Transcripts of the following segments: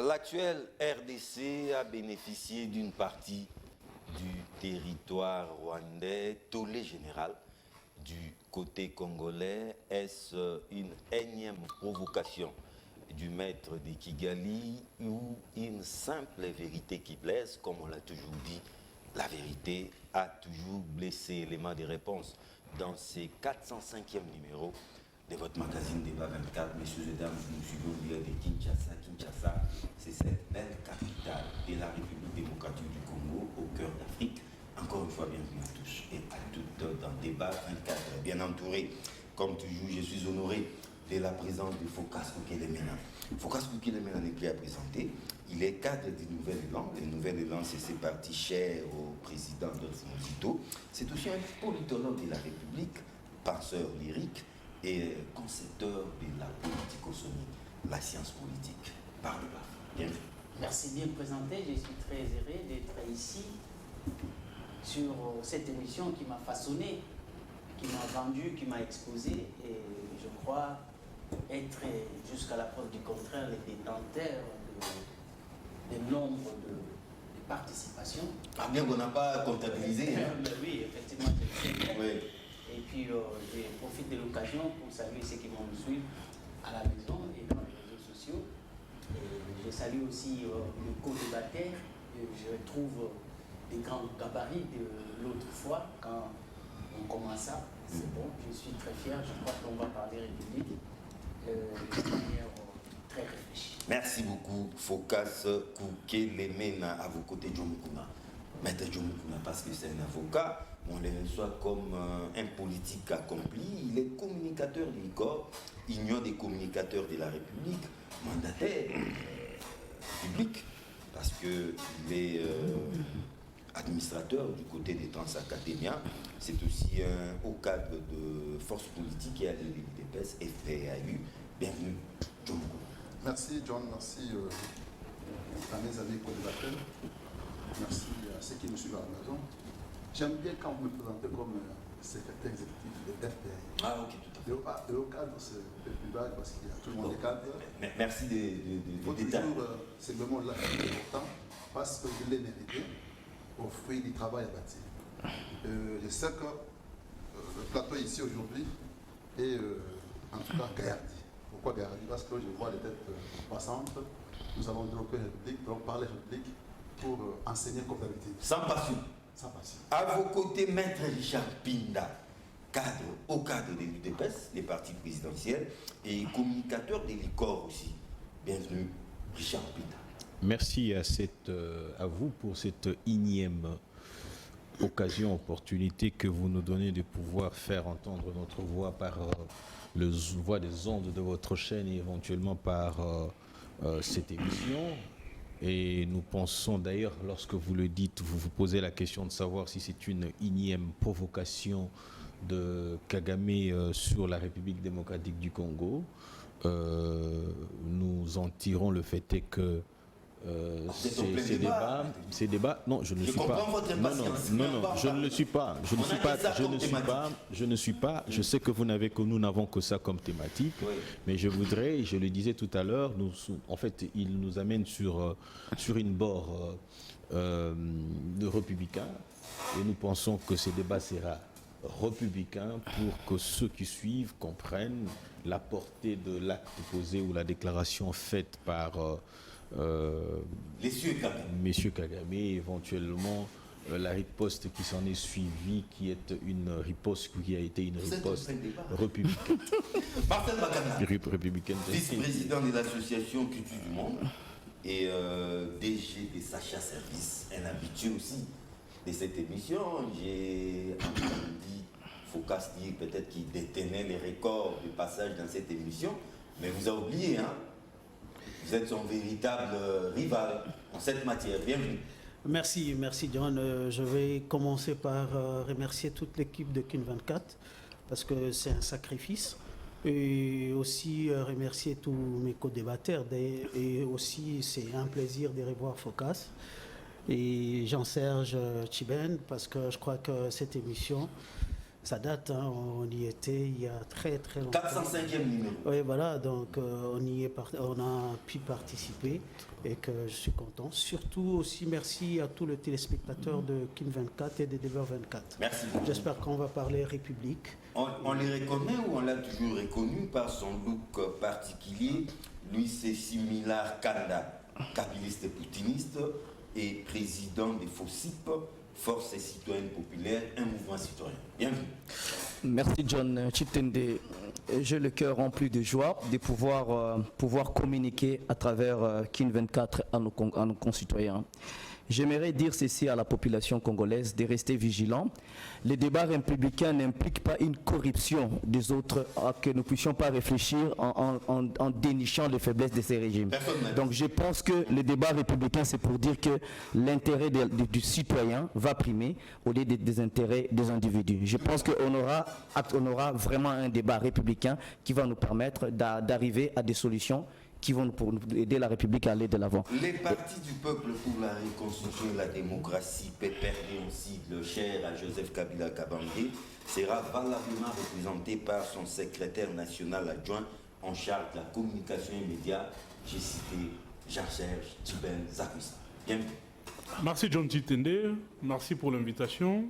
L'actuelle RDC a bénéficié d'une partie du territoire rwandais, tollé général. Du côté congolais, est-ce une énième provocation du maître de Kigali ou une simple vérité qui blesse, comme on l'a toujours dit? La vérité a toujours blessé. Élément de réponse dans ces 405e numéro de votre magazine Débat 24. Messieurs et dames, nous suivons le de Kinshasa. Kinshasa, c'est cette belle capitale de la République démocratique du Congo, au cœur d'Afrique. Encore une fois, bienvenue à tous et à toutes dans Débat 24. Bien entouré, comme toujours, je suis honoré de la présence de Phocas Boukelemena. Phocas Boukelemena n'est plus à présenter. Il est cadre du Nouvel Élan. Le Nouvel Élan, c'est ses partis chers au président Adolphe Muzito. C'est aussi un politologue de la République, penseur lyrique et concepteur de la politicosomie, la science politique. Par le bas. Bienvenue. Merci, bien présenté. Je suis très heureux d'être ici sur cette émission qui m'a façonné, qui m'a vendu, qui m'a exposé, et je crois être, jusqu'à la preuve du contraire, les détenteurs de nombre de participations. Ah bien qu'on n'a pas comptabilisé. Hein. Oui, effectivement, c'est oui. Et puis, je profite de l'occasion pour saluer ceux qui vont nous suivre à la maison et dans les réseaux sociaux. Et je salue aussi le co-débatteur. Je trouve des grands gabarits de l'autre fois quand on commença. C'est bon, je suis très fier. Je crois qu'on va parler République de manière très réfléchie. Merci beaucoup, Phocas Boukelemena, à vos côtés, John Mukuna. Maître John Mukuna, parce que c'est un avocat, on le reçoit comme un politique accompli. Il est communicateur du corps, union des communicateurs de la République, mandataire public, parce qu'il est administrateur du côté des Transacadémia. C'est aussi un haut cadre de force politique et à l'UDPS, FPAU. Bienvenue, John Mukuna. Merci John, merci à mes amis co-débatteurs, merci à ceux qui nous suivent à la maison. J'aime bien quand vous me présentez comme secrétaire exécutif de FPAU. Ah ok, tout à fait. Le haut cadre, c'est le plus bas parce qu'il y a tout le monde des cadres. Merci des détails. Toujours ces moments-là qui sont importants parce que je l'ai mérité au fruit du travail abattu. Je sais que le plateau ici aujourd'hui est en tout cas gaillardi. Pourquoi gaillardi? Parce que je vois les têtes passantes. Nous avons développé la République, donc parler République pour enseigner comme d'habitude. Sans passion. Sans passion. À vos côtés, Maître Richard Pinda, au cadre de l'UDPS, les partis présidentiels, et communicateur des LICOR aussi. Bienvenue, Richard Pinda. Merci à vous pour cette énième occasion, opportunité que vous nous donnez de pouvoir faire entendre notre voix par le voix des ondes de votre chaîne et éventuellement par cette émission. Et nous pensons d'ailleurs, lorsque vous le dites, vous vous posez la question de savoir si c'est une énième provocation de Kagame sur la République démocratique du Congo. Nous en tirons le fait est que ces débats, non, je ne suis pas. Non, je ne le suis pas. Je sais que nous n'avons que ça comme thématique, oui. Mais je voudrais, je le disais tout à l'heure, en fait, il nous amène sur une bord de républicains, et nous pensons que ce débat sera républicain pour que ceux qui suivent comprennent la portée de l'acte posé ou la déclaration faite par Messieurs Kagame, éventuellement la riposte qui s'en est suivie, qui est une riposte qui a été une riposte républicaine. Marcel Bagana, républicaine, vice-président de l'association Culture du Monde et DG de Sacha Service, un habitué aussi de cette émission. J'ai entendu Phocas dire peut-être qu'il détenait les records de passage dans cette émission, mais vous avez oublié, hein? Vous êtes son véritable rival en cette matière. Bienvenue. Merci John. Je vais commencer par remercier toute l'équipe de Kin24 parce que c'est un sacrifice. Et aussi remercier tous mes co-débatteurs. Et aussi, c'est un plaisir de revoir Phocas et Jean-Serge Chiben parce que je crois que cette émission Ça date, hein, on y était il y a très très longtemps. 405e numéro. Oui, voilà, donc on a pu participer et que je suis content. Surtout aussi merci à tous les téléspectateurs de Kin 24 et de Débat 24. Merci beaucoup. J'espère qu'on va parler République. On les reconnaît ou on l'a toujours reconnu par son look particulier. Lui, c'est Similar Kanda, kabiliste et poutiniste et président des FOCIP, Force citoyenne populaire, un mouvement citoyen. Bienvenue. Merci John Chitende. J'ai le cœur rempli de joie de pouvoir communiquer à travers Kin 24 à nos concitoyens. J'aimerais dire ceci à la population congolaise, de rester vigilant. Les débats républicains n'impliquent pas une corruption des autres, à que nous ne puissions pas réfléchir en dénichant les faiblesses de ces régimes. Donc je pense que le débat républicain, c'est pour dire que l'intérêt du citoyen va primer au lieu des intérêts des individus. Je pense qu'on aura vraiment un débat républicain qui va nous permettre d'arriver à des solutions qui vont nous aider la République à aller de l'avant. Les partis du peuple pour la reconstruction et la démocratie, le cher à Joseph Kabila Kabangé, sera valablement représenté par son secrétaire national adjoint en charge de la communication et médias. J'ai cité Jean-Serge Tchiben Zakwissa. Bienvenue. Merci John Chitende, merci pour l'invitation.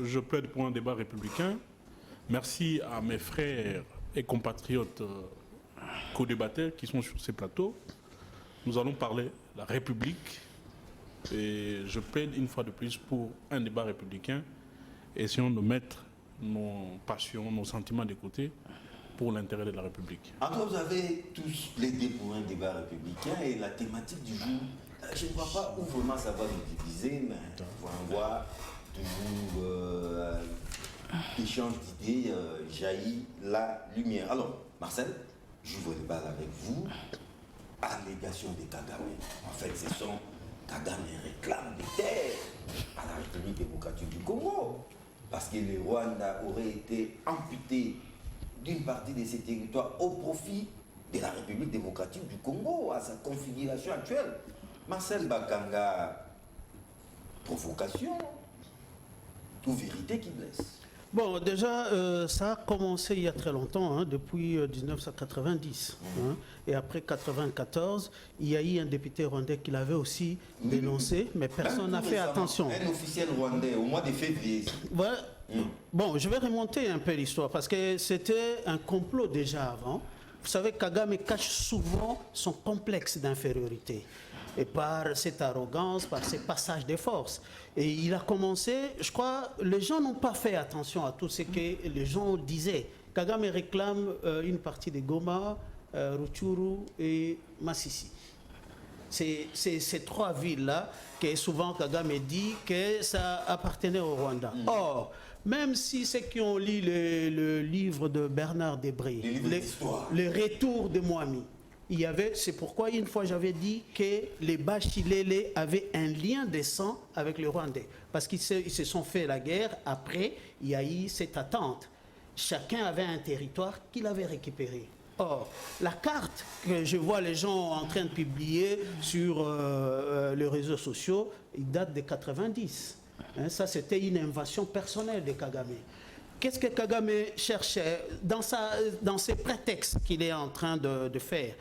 Je plaide pour un débat républicain. Merci à mes frères et compatriotes co-débatteurs qui sont sur ces plateaux. Nous allons parler de la République et je plaide une fois de plus pour un débat républicain. Essayons de mettre nos passions, nos sentiments de côté pour l'intérêt de la République. Alors vous avez tous plaidé pour un débat républicain et la thématique du jour, je ne vois pas où vraiment ça va nous diviser, mais on voit toujours échange d'idées, jaillit la lumière. Alors, Marcel, j'ouvre le bal avec vous. Allégation des Kagame. En fait, ce sont Kagame réclame des terres à la République démocratique du Congo. Parce que le Rwanda aurait été amputé d'une partie de ses territoires au profit de la République démocratique du Congo, à sa configuration actuelle. Marcel Bakanga, provocation ou vérité qui blesse? Bon, déjà, ça a commencé il y a très longtemps, hein, depuis 1990. Hein, et après 1994, il y a eu un député rwandais qui l'avait aussi dénoncé, mais personne n'a fait attention. Un officiel rwandais au mois de février. Voilà. Bon, je vais remonter un peu l'histoire, parce que c'était un complot déjà avant. Vous savez, Kagame cache souvent son complexe d'infériorité. Et par cette arrogance, par ces passages de force. Et il a commencé, je crois, les gens n'ont pas fait attention à tout ce que les gens disaient. Kagame réclame une partie de Goma, Rutshuru et Masisi. C'est ces trois villes-là que souvent Kagame dit que ça appartenait au Rwanda. Or, même si ceux qui ont lu le livre de Bernard Debré, le retour de Mwami, c'est pourquoi une fois j'avais dit que les Bachilele avaient un lien de sang avec les Rwandais. Parce qu'ils se sont fait la guerre, après il y a eu cette attente. Chacun avait un territoire qu'il avait récupéré. Or, la carte que je vois les gens en train de publier sur les réseaux sociaux, il date de 90. Hein, ça c'était une invasion personnelle de Kagame. Qu'est-ce que Kagame cherchait dans ces prétextes qu'il est en train de faire?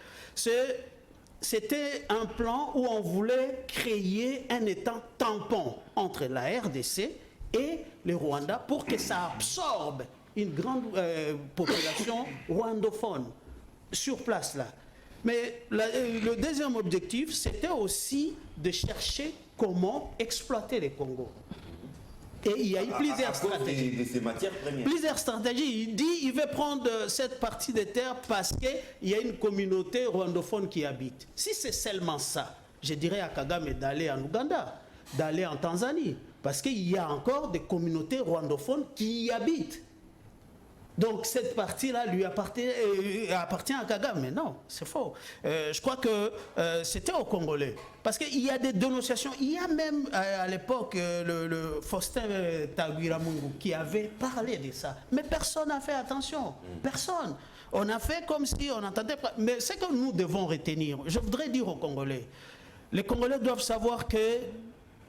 C'était un plan où on voulait créer un État tampon entre la RDC et le Rwanda pour que ça absorbe une grande population rwandophone sur place là. Mais le deuxième objectif, c'était aussi de chercher comment exploiter le Congo. Et il y a eu plusieurs stratégies. De ces matières premières. Plusieurs stratégies. Il dit qu'il veut prendre cette partie de terre parce qu'il y a une communauté rwandophone qui habite. Si c'est seulement ça, je dirais à Kagame d'aller en Ouganda, d'aller en Tanzanie, parce qu'il y a encore des communautés rwandophones qui y habitent. Donc cette partie-là lui appartient à Kagame. Mais non, c'est faux. Je crois que c'était aux Congolais. Parce qu'il y a des dénonciations. Il y a même à l'époque le Faustin Tagwiramungu qui avait parlé de ça. Mais personne n'a fait attention. Personne. On a fait comme si on n'entendait pas. Mais ce que nous devons retenir, je voudrais dire aux Congolais, les Congolais doivent savoir que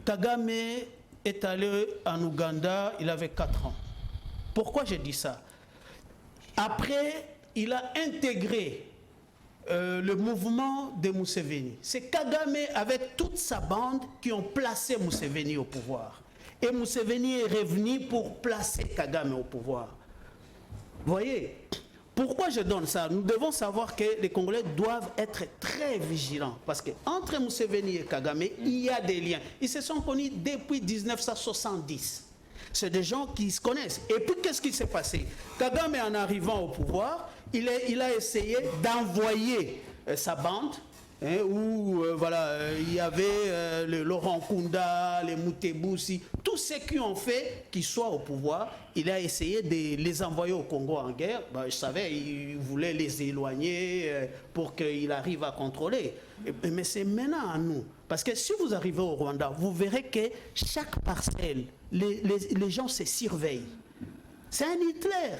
Kagame est allé en Ouganda, il avait 4 ans. Pourquoi je dis ça? Après, il a intégré le mouvement de Museveni. C'est Kagame avec toute sa bande qui ont placé Museveni au pouvoir. Et Museveni est revenu pour placer Kagame au pouvoir. Vous voyez, pourquoi je donne ça? Nous devons savoir que les Congolais doivent être très vigilants. Parce qu'entre Museveni et Kagame, il y a des liens. Ils se sont connus depuis 1970. C'est des gens qui se connaissent. Et puis, qu'est-ce qui s'est passé? Kagame, en arrivant au pouvoir, il a essayé d'envoyer sa bande, hein, où voilà, il y avait le Laurent Kunda, les Mutebusi, tous ceux qui ont fait qu'ils soient au pouvoir. Il a essayé de les envoyer au Congo en guerre. Ben, je savais, il voulait les éloigner pour qu'il arrive à contrôler. Mais c'est maintenant à nous. Parce que si vous arrivez au Rwanda, vous verrez que chaque parcelle, les gens se surveillent. C'est un Hitler.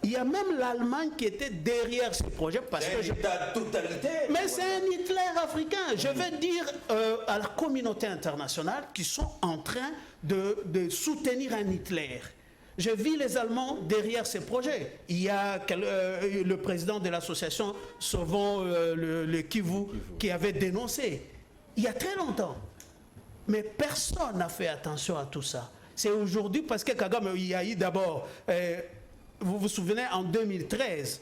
Il y a même l'Allemagne qui était derrière ce projet. C'est un État totalitaire. Mais c'est un Hitler africain. Je veux dire à la communauté internationale qui sont en train de soutenir un Hitler. Je vis les Allemands derrière ces projets. Il y a le président de l'association Sauvons le Kivu qui avait dénoncé. Il y a très longtemps. Mais personne n'a fait attention à tout ça. C'est aujourd'hui parce que Kagame, il y a eu d'abord... vous vous souvenez, en 2013,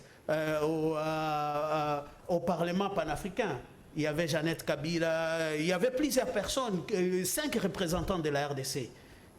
au Parlement panafricain, il y avait Jeannette Kabila, il y avait plusieurs personnes, 5 représentants de la RDC.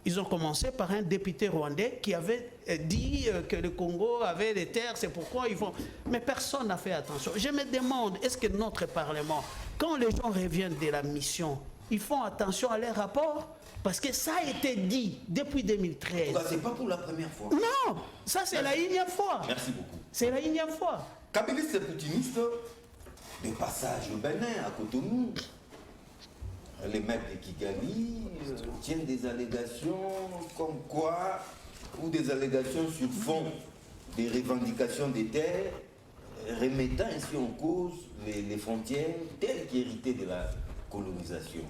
Ils ont commencé par un député rwandais qui avait dit que le Congo avait des terres, c'est pourquoi ils vont... Mais personne n'a fait attention. Je me demande, est-ce que notre Parlement, quand les gens reviennent de la mission, ils font attention à leurs rapports? Parce que ça a été dit depuis 2013. C'est pas pour la première fois. Non, ça c'est la énième fois. Merci beaucoup. C'est la énième fois. Kabiliste et poutiniste, de passage au Bénin, à Cotonou, les maîtres de Kigali tiennent des allégations comme quoi, ou des allégations sur fond des revendications des terres, remettant ainsi en cause les frontières telles qu'héritées de la colonisation.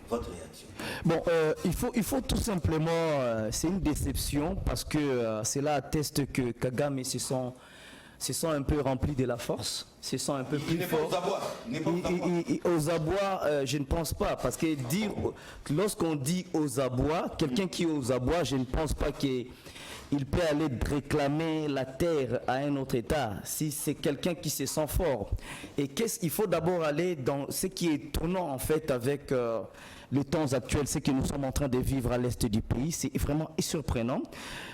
Votre réaction? Bon, il faut tout simplement, c'est une déception parce que cela atteste que Kagame se sent un peu rempli de la force, se sent un peu plus fort. Aux abois, je ne pense pas, parce que lorsqu'on dit aux abois, quelqu'un qui est aux abois, je ne pense pas qu'il peut aller réclamer la terre à un autre État, si c'est quelqu'un qui se sent fort. Et il faut d'abord aller dans ce qui est étonnant en fait avec les temps actuels, ce que nous sommes en train de vivre à l'est du pays, c'est vraiment surprenant.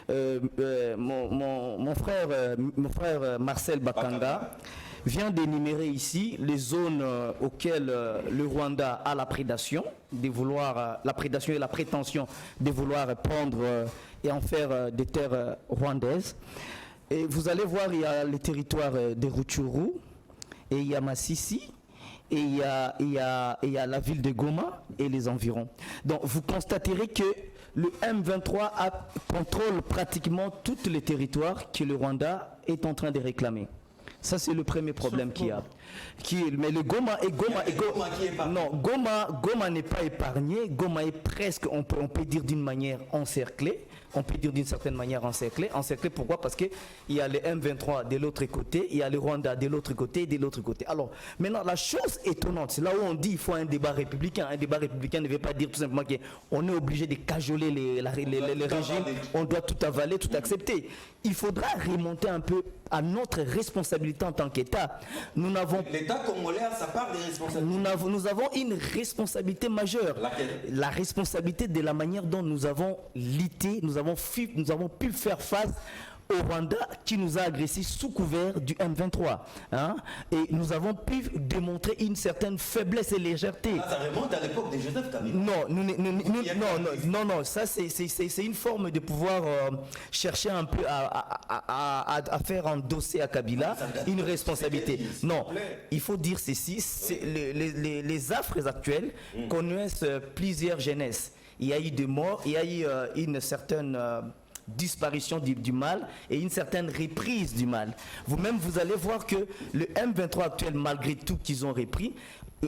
Mon frère Marcel Bakanga vient d'énumérer ici les zones auxquelles le Rwanda a la prédation et la prétention de vouloir prendre et en faire des terres rwandaises. Et vous allez voir, il y a le territoire de Rutshuru, et il y a Masisi, et il y a la ville de Goma et les environs. Donc vous constaterez que le M23 contrôle pratiquement tous les territoires que le Rwanda est en train de réclamer. Ça, c'est le premier problème qu'il y a. Mais le Goma Goma n'est pas épargné. Goma est presque, on peut dire d'une manière encerclée. On peut dire d'une certaine manière encerclé. Encerclé, pourquoi? Parce qu'il y a le M23 de l'autre côté, il y a le Rwanda de l'autre côté et de l'autre côté. Alors, maintenant, la chose étonnante, c'est là où on dit qu'il faut un débat républicain. Un débat républicain ne veut pas dire tout simplement qu'on est obligé de cajoler les régimes, on doit tout avaler, tout accepter. Il faudra remonter un peu à notre responsabilité en tant qu'État. L'État congolais a sa part des responsabilités. Nous avons une responsabilité majeure. Laquelle? La responsabilité de la manière dont nous avons lutté, nous avons pu faire face au Rwanda qui nous a agressés sous couvert du M23. Hein? Et nous avons pu démontrer une certaine faiblesse et légèreté. Ça remonte à l'époque de Joseph Kabila. Non, ça c'est une forme de pouvoir chercher un peu à faire endosser à Kabila une responsabilité. Non, il faut dire ceci, les affres actuelles connaissent plusieurs jeunesses. Il y a eu des morts, il y a eu une certaine disparition du mal et une certaine reprise du mal. Vous-même, vous allez voir que le M23 actuel, malgré tout qu'ils ont repris,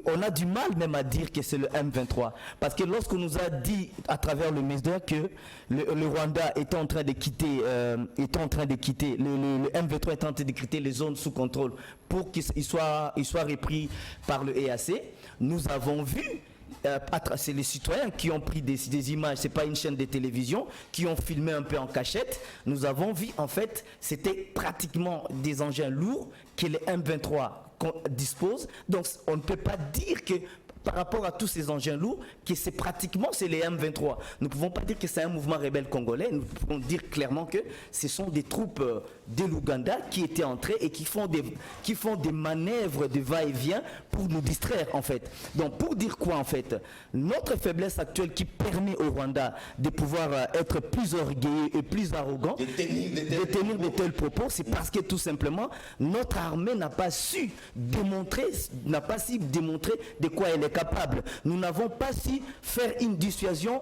on a du mal même à dire que c'est le M23. Parce que lorsqu'on nous a dit à travers le MESDER que le Rwanda était en train de quitter, le M23 était en train de quitter les zones sous contrôle pour qu'il soit repris par le EAC, nous avons vu, c'est les citoyens qui ont pris des images, c'est pas une chaîne de télévision, qui ont filmé un peu en cachette. Nous avons vu, en fait, c'était pratiquement des engins lourds que les M23 dispose. Donc on ne peut pas dire que par rapport à tous ces engins lourds, que c'est les M23. Nous ne pouvons pas dire que c'est un mouvement rebelle congolais. Nous pouvons dire clairement que ce sont des troupes de l'Ouganda qui étaient entrées et qui font des manœuvres de va-et-vient pour nous distraire en fait. Donc pour dire quoi en fait? Notre faiblesse actuelle qui permet au Rwanda de pouvoir être plus orgueilleux et plus arrogant, de tenir de tels propos, c'est parce que tout simplement notre armée n'a pas su démontrer de quoi elle est capable. Nous n'avons pas su faire une dissuasion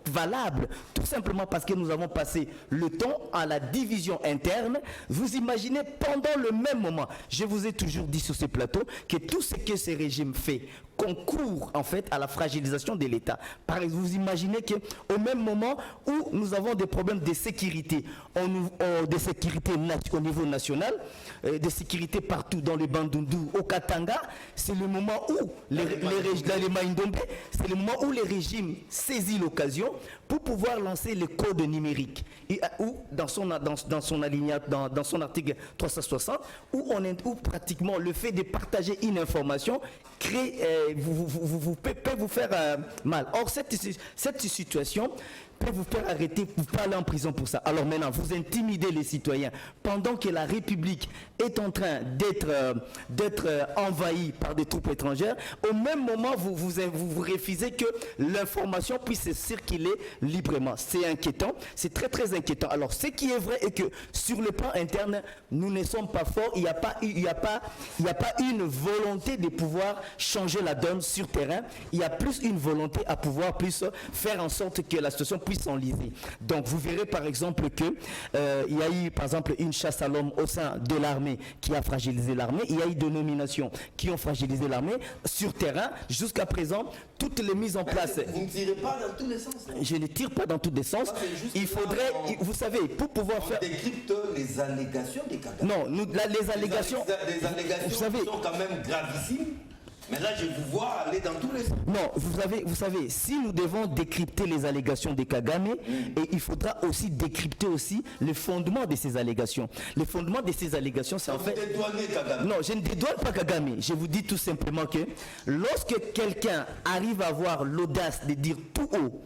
valable, tout simplement parce que nous avons passé le temps à la division interne. Vous imaginez, pendant le même moment, je vous ai toujours dit sur ce plateau que tout ce que ce régime fait concourt en fait à la fragilisation de l'État. Par exemple, vous imaginez qu'au même moment où nous avons des problèmes de sécurité, au niveau national, de sécurité partout dans le Bandundu, au Katanga, c'est le moment où dans les Maïndombe, c'est le moment où les régimes saisissent l'occasion pour pouvoir lancer les codes numériques. Et, où dans son article 360, où pratiquement le fait de partager une information peut vous faire mal. Or, cette situation peut vous faire arrêter, vous pouvez aller en prison pour ça. Alors maintenant, vous intimidez les citoyens pendant que la République est en train d'être envahie par des troupes étrangères. Au même moment, vous refusez que l'information puisse circuler librement. C'est inquiétant, c'est très très inquiétant. Alors ce qui est vrai est que sur le plan interne, nous ne sommes pas forts. Il n'y a pas une volonté de pouvoir changer la donne sur terrain. Il y a plus une volonté à pouvoir plus faire en sorte que la situation puisse s'enliser. Donc vous verrez par exemple que il y a eu par exemple une chasse à l'homme au sein de l'armée qui a fragilisé l'armée. Il y a eu des nominations qui ont fragilisé l'armée sur terrain. Jusqu'à présent, toutes les mises en place. Vous ne tirez pas dans tous les sens. Je ne tire pas dans tous les sens. Il faudrait, vous savez, pour pouvoir faire. On décrypte les allégations des Kagame. Non, les allégations. Les allégations vous savez, sont quand même gravissimes. Mais là, je vous vois aller dans tous les sens. Non, vous savez, si nous devons décrypter les allégations des Kagame, et il faudra aussi décrypter aussi le fondement de ces allégations. Le fondement de ces allégations, c'est en fait... Vous dédouanez Kagame. Non, je ne dédouane pas Kagame. Je vous dis tout simplement que lorsque quelqu'un arrive à avoir l'audace de dire tout haut,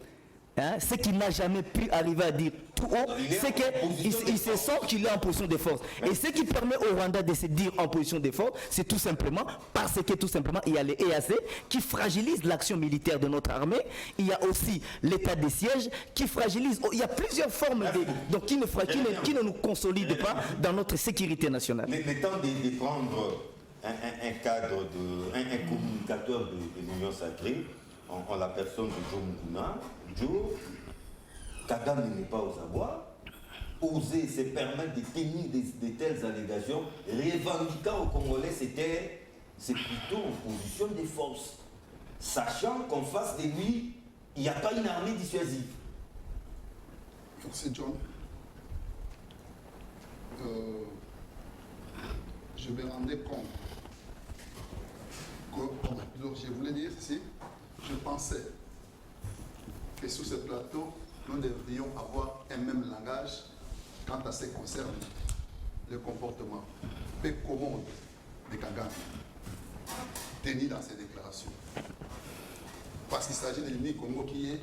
ce qu'il n'a jamais pu arriver à dire tout haut, c'est qu'il se sent qu'il est en position de force. Et ce qui permet au Rwanda de se dire en position de force, c'est tout simplement parce que tout simplement il y a les EAC qui fragilisent l'action militaire de notre armée. Il y a aussi l'état de siège qui fragilise. Il y a plusieurs formes donc qui ne nous consolident pas dans notre sécurité nationale. Mais le temps de prendre un cadre, un communicateur de l'Union sacrée, en la personne de Joe Mukuna, Kagame n'est pas aux abois, oser se permettre de tenir de telles allégations, revendiquant aux Congolais, c'est plutôt en position de force, sachant qu'en face de lui, il n'y a pas une armée dissuasive. Merci John. Je me rendais compte que, je voulais dire ceci, je pensais que sur ce plateau, nous devrions avoir un même langage quant à ce qui concerne le comportement peu commode de Kagame tenu dans ses déclarations. Parce qu'il s'agit de l'Union Congo qui est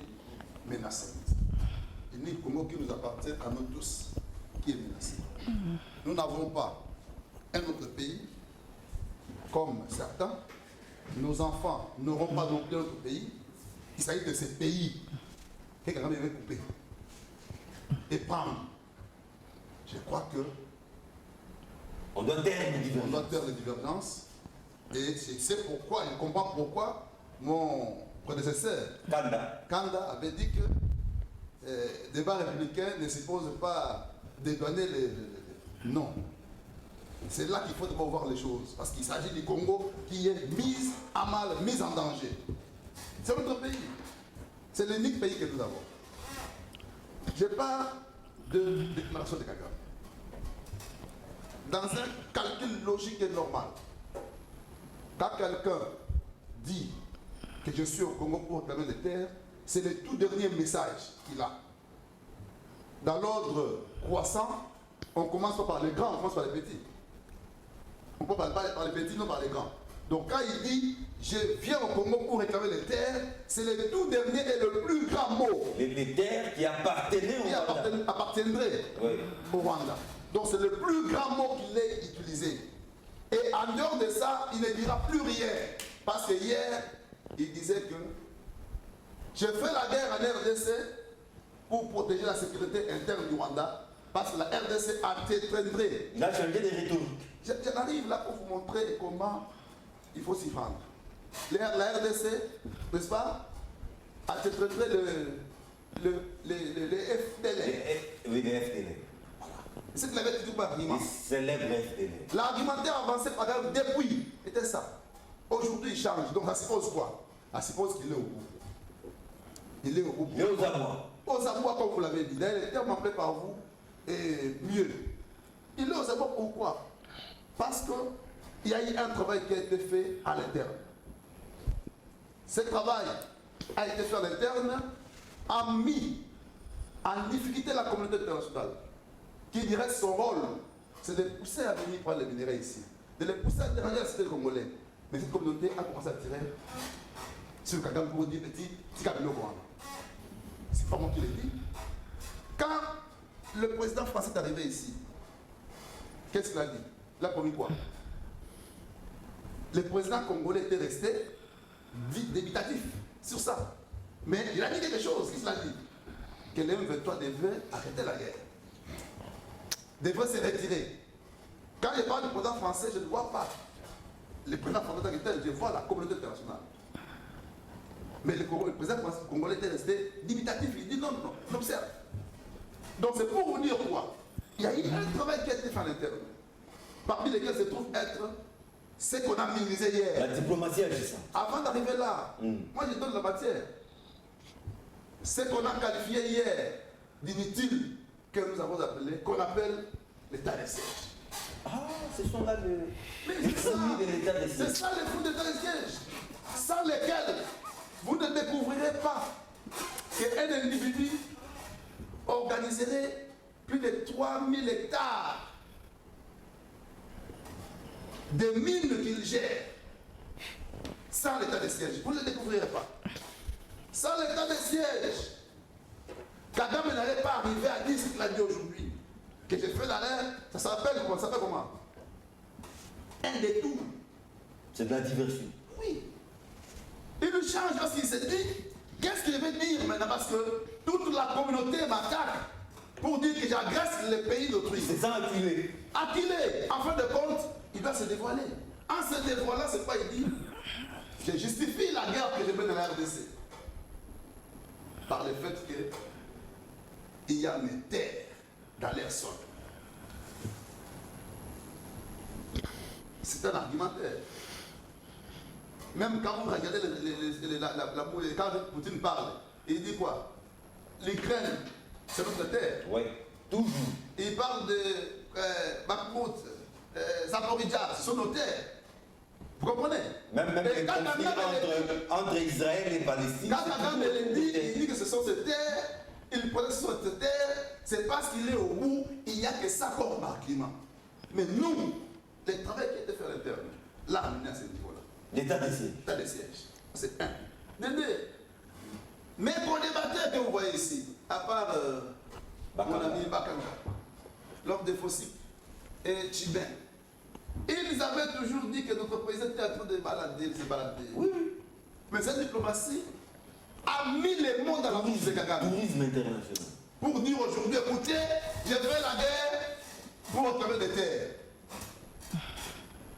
menacée. L'Union Congo qui nous appartient à nous tous, qui est menacée. Nous n'avons pas un autre pays, comme certains. Nos enfants n'auront pas non plus un autre pays. Il s'agit de ces pays que Kagame veut couper et prendre. Je crois que on doit taire les divergences. Et c'est pourquoi, je comprends pourquoi mon prédécesseur, Kanda, avait dit que débat républicain ne suppose pas dédouaner les... Non. C'est là qu'il faut d'abord voir les choses. Parce qu'il s'agit du Congo qui est mis à mal, mis en danger. C'est notre pays. C'est l'unique pays que nous avons. Je parle de déclaration de Kagame. Dans un calcul logique et normal, quand quelqu'un dit que je suis au Congo pour réclamer les terres, c'est le tout dernier message qu'il a. Dans l'ordre croissant, on commence pas par les grands, on commence par les petits. On peut pas par les petits, non par les grands. Donc quand il dit « je viens au Congo pour réclamer les terres », c'est le tout dernier et le plus grand mot. Les terres qui appartenaient au Rwanda. Appartiendraient au Rwanda. Donc c'est le plus grand mot qu'il ait utilisé. Et en dehors de ça, il ne dira plus rien. Parce que hier, il disait que je fais la guerre en RDC pour protéger la sécurité interne du Rwanda. Parce que la RDC a tétréndré. Il a changé de rhétorique. J'arrive là pour vous montrer comment il faut s'y prendre. La RDC, n'est-ce pas, a tétréndré le FDL. Oui, le FDL. C'est qu'il avait toujours pas argument. Célèbre FDL. L'argumentaire avancé par Kagame depuis était ça. Aujourd'hui, il change. Donc, ça suppose quoi? Ça suppose qu'il est au bout. Il est au bout. Il est aux abois. Aux abois, comme vous l'avez dit. D'ailleurs, le terme appelé par vous est mieux. Il est aux abois pourquoi? Parce qu'il y a eu un travail qui a été fait à l'interne. Ce travail a été fait à l'interne, a mis en difficulté la communauté internationale, qui dirait que son rôle, c'est de pousser à venir prendre les minéraux ici, de les pousser à déranger la cité congolaise. Mais cette communauté a commencé à tirer sur Kagame pour dire petit Kabilo Rwanda. C'est pas moi qui l'ai dit. Quand le président français est arrivé ici, qu'est-ce qu'il a dit? Il a promis quoi? Le président congolais était resté débitatif sur ça. Mais il a dit quelque chose. Qu'est-ce qu'il a dit? Que les M23 devaient arrêter la guerre. Devrait se retirer. Quand je parle du président français, je ne vois pas le président français, je vois la communauté internationale. Mais le président congolais était resté limitatif. Il dit non, non, non, observe. Donc c'est pour vous dire quoi? Il y a eu un travail qui a été fait à l'interne, parmi lesquels se trouve être ce qu'on a minimisé hier. La diplomatie agissante. Avant d'arriver là, moi je donne la matière. Ce qu'on a qualifié hier d'inutile, que nous avons appelé, qu'on appelle l'état de siège. Ah, ce sont là les fruits de l'état de siège. C'est ça les fruits de l'état de siège, sans lesquels vous ne découvrirez pas qu'un individu organiserait plus de 3000 hectares de mines qu'il gère sans l'état de siège. Vous ne le découvrirez pas. Sans l'état de siège, Kagame n'allait pas arriver à dire ce qu'il a dit aujourd'hui. Que j'ai fait l'arrêt, ça s'appelle comment? Ça s'appelle comment? Un détour. C'est de la diversion. Oui. Il le change parce qu'il s'est dit, qu'est-ce qu'il veut dire maintenant? Parce que toute la communauté m'attaque pour dire que j'agresse les pays d'autrui. C'est ça, acculé. Acculé. En fin de compte, il doit se dévoiler. En se dévoilant, c'est quoi il dit? Je justifie la guerre que je mène dans la RDC. Par le fait qu'il y a mes terres dans leur sol. C'est un argumentaire. Même quand vous regardez quand Poutine parle, il dit quoi? L'Ukraine, c'est notre terre. Oui, toujours. Il parle de Bakhmut, Zaporizhzhia, ce sont nos terres. Vous comprenez? Même les conflits entre Israël et Palestine. Quand Kagame il dit que ce sont ces terres, il protège ces terres, c'est parce qu'il est au bout, il n'y a que ça comme argument. Mais nous, le travail qui a été fait à l'interne, là, on est à ce niveau-là. L'état de siège. L'état de siège. C'est un. De deux. Mais pour les batteurs que vous voyez ici, à part mon ami Bakanga, l'homme de Fossi et Chibin, ils avaient toujours dit que notre président était en train de se balader. Oui. Mais cette diplomatie a mis les mots dans la bouche de Kagame. Tourisme international. Pour dire aujourd'hui, écoutez, j'ai fait la guerre pour réclamer des terres.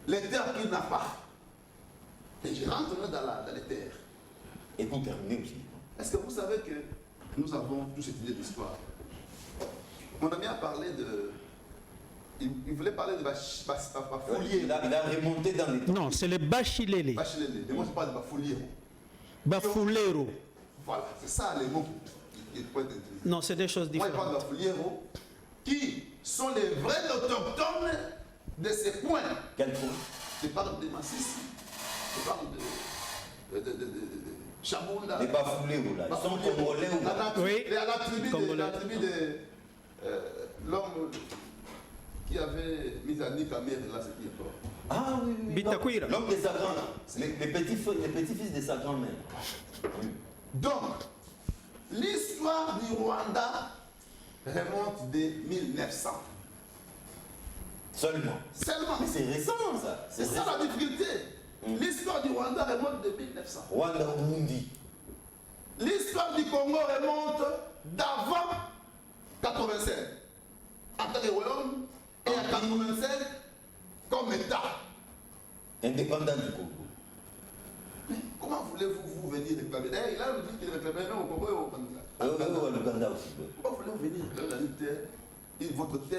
Les terres qu'il n'a pas. Et je rentre dans les terres. Et pour terminer aussi. Est-ce que vous savez que nous avons tous étudié l'histoire. Mon ami a parlé de... Il voulait parler de Bafoulier. Il a remonté dans les temps. Non, c'est le Bachilele. Bachilele. Et moi, je parle de Bafoulier. Bafulero. Voilà, c'est ça les mots qui peuvent être utilisés. Non, c'est des choses Moi, je différentes. parle de Bafouliero, qui sont les vrais autochtones de ces points. Quel point? Je parle de Massis, je parle de Chamunda. Les Bafouliers, là. Ils sont congolais ou pas? Oui. La tribu Congolais. de l'homme qui avait mis à Nikamir, là, c'est qui est mort. Ah oui, oui. Bitakwira. L'homme de sa grand-mère. Les petits-fils de sa grand-mère. Oui. Donc, l'histoire du Rwanda remonte de 1900. Seulement. Seulement. Mais c'est récent, ça. C'est ça la difficulté. L'histoire du Rwanda remonte de 1900. Rwanda Burundi. L'histoire du Congo remonte d'avant 87. En tant que royaume et en 87 comme État. Indépendant du Congo. Mais comment voulez-vous venir réclamer? Il a dit qu'il réclamait même au Congo et au Rwanda. Au Uganda aussi. Comment voulez-vous venir réclamer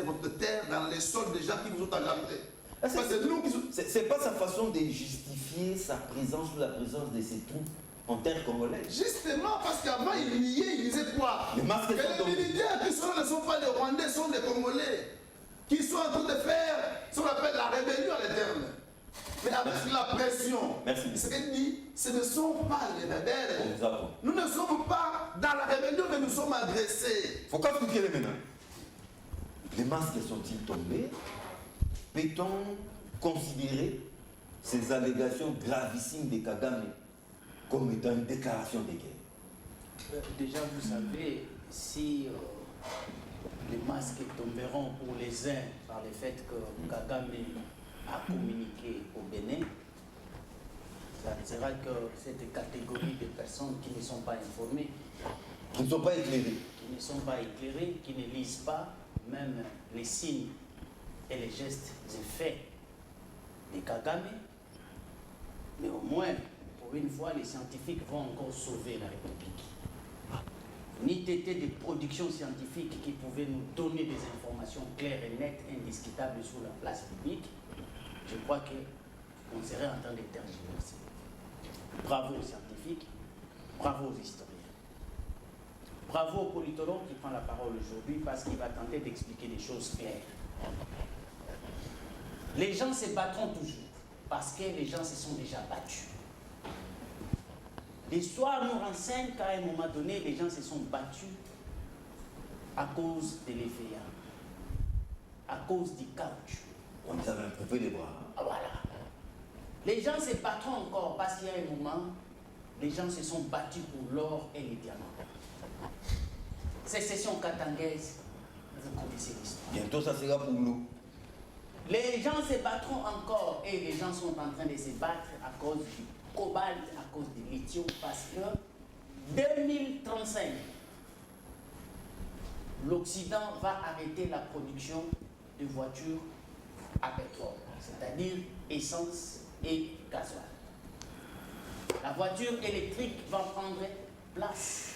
votre terre dans les sols des gens qui vous ont engagés? Parce que c'est nous qui sommes... C'est pas sa façon de justifier sa présence ou la présence de ses troupes en terre congolaise. Justement, parce qu'avant, il niait, il disait quoi? Les masques que sont les militaires qui sont là ne sont pas des Rwandais, sont des Congolais. Qui sont en train de faire ce qu'on appelle la rébellion à l'interne. Mais avec la pression. Merci. Ce qu'il dit, ce ne sont pas les On rebelles. vous apprend. Nous ne sommes pas dans la rébellion, mais nous sommes agressés. Faut qu'expliquer les maintenant. Les masques sont-ils tombés? Peut-on considérer ces allégations gravissimes de Kagame comme étant une déclaration de guerre? Déjà, vous savez, si les masques tomberont pour les uns par le fait que Kagame a communiqué au Bénin, ça ne sera que cette catégorie de personnes qui ne sont pas informées, Qui ne sont pas éclairés. qui ne sont pas éclairées, qui ne lisent pas même les signes et les gestes et faits de Kagame. Mais au moins, pour une fois, les scientifiques vont encore sauver la République. N'eût été des productions scientifiques qui pouvaient nous donner des informations claires et nettes, indiscutables sur la place publique, je crois qu'on serait en train de tergiverser. Bravo aux scientifiques, bravo aux historiens. Bravo au politologue qui prend la parole aujourd'hui parce qu'il va tenter d'expliquer des choses claires. Les gens se battront toujours parce que les gens se sont déjà battus. L'histoire nous renseigne qu'à un moment donné, les gens se sont battus à cause de l'effet, à cause du caoutchouc. On les avait coupé les bras. Ah, voilà. Les gens se battront encore parce qu'il y a un moment, les gens se sont battus pour l'or et les diamants. Sécession katangaise, vous connaissez l'histoire. Bientôt, ça sera pour nous. Les gens se battront encore et les gens sont en train de se battre à cause du cobalt, à cause du lithium, parce que 2035, l'Occident va arrêter la production de voitures à pétrole, c'est-à-dire essence et gasoil. La voiture électrique va prendre place.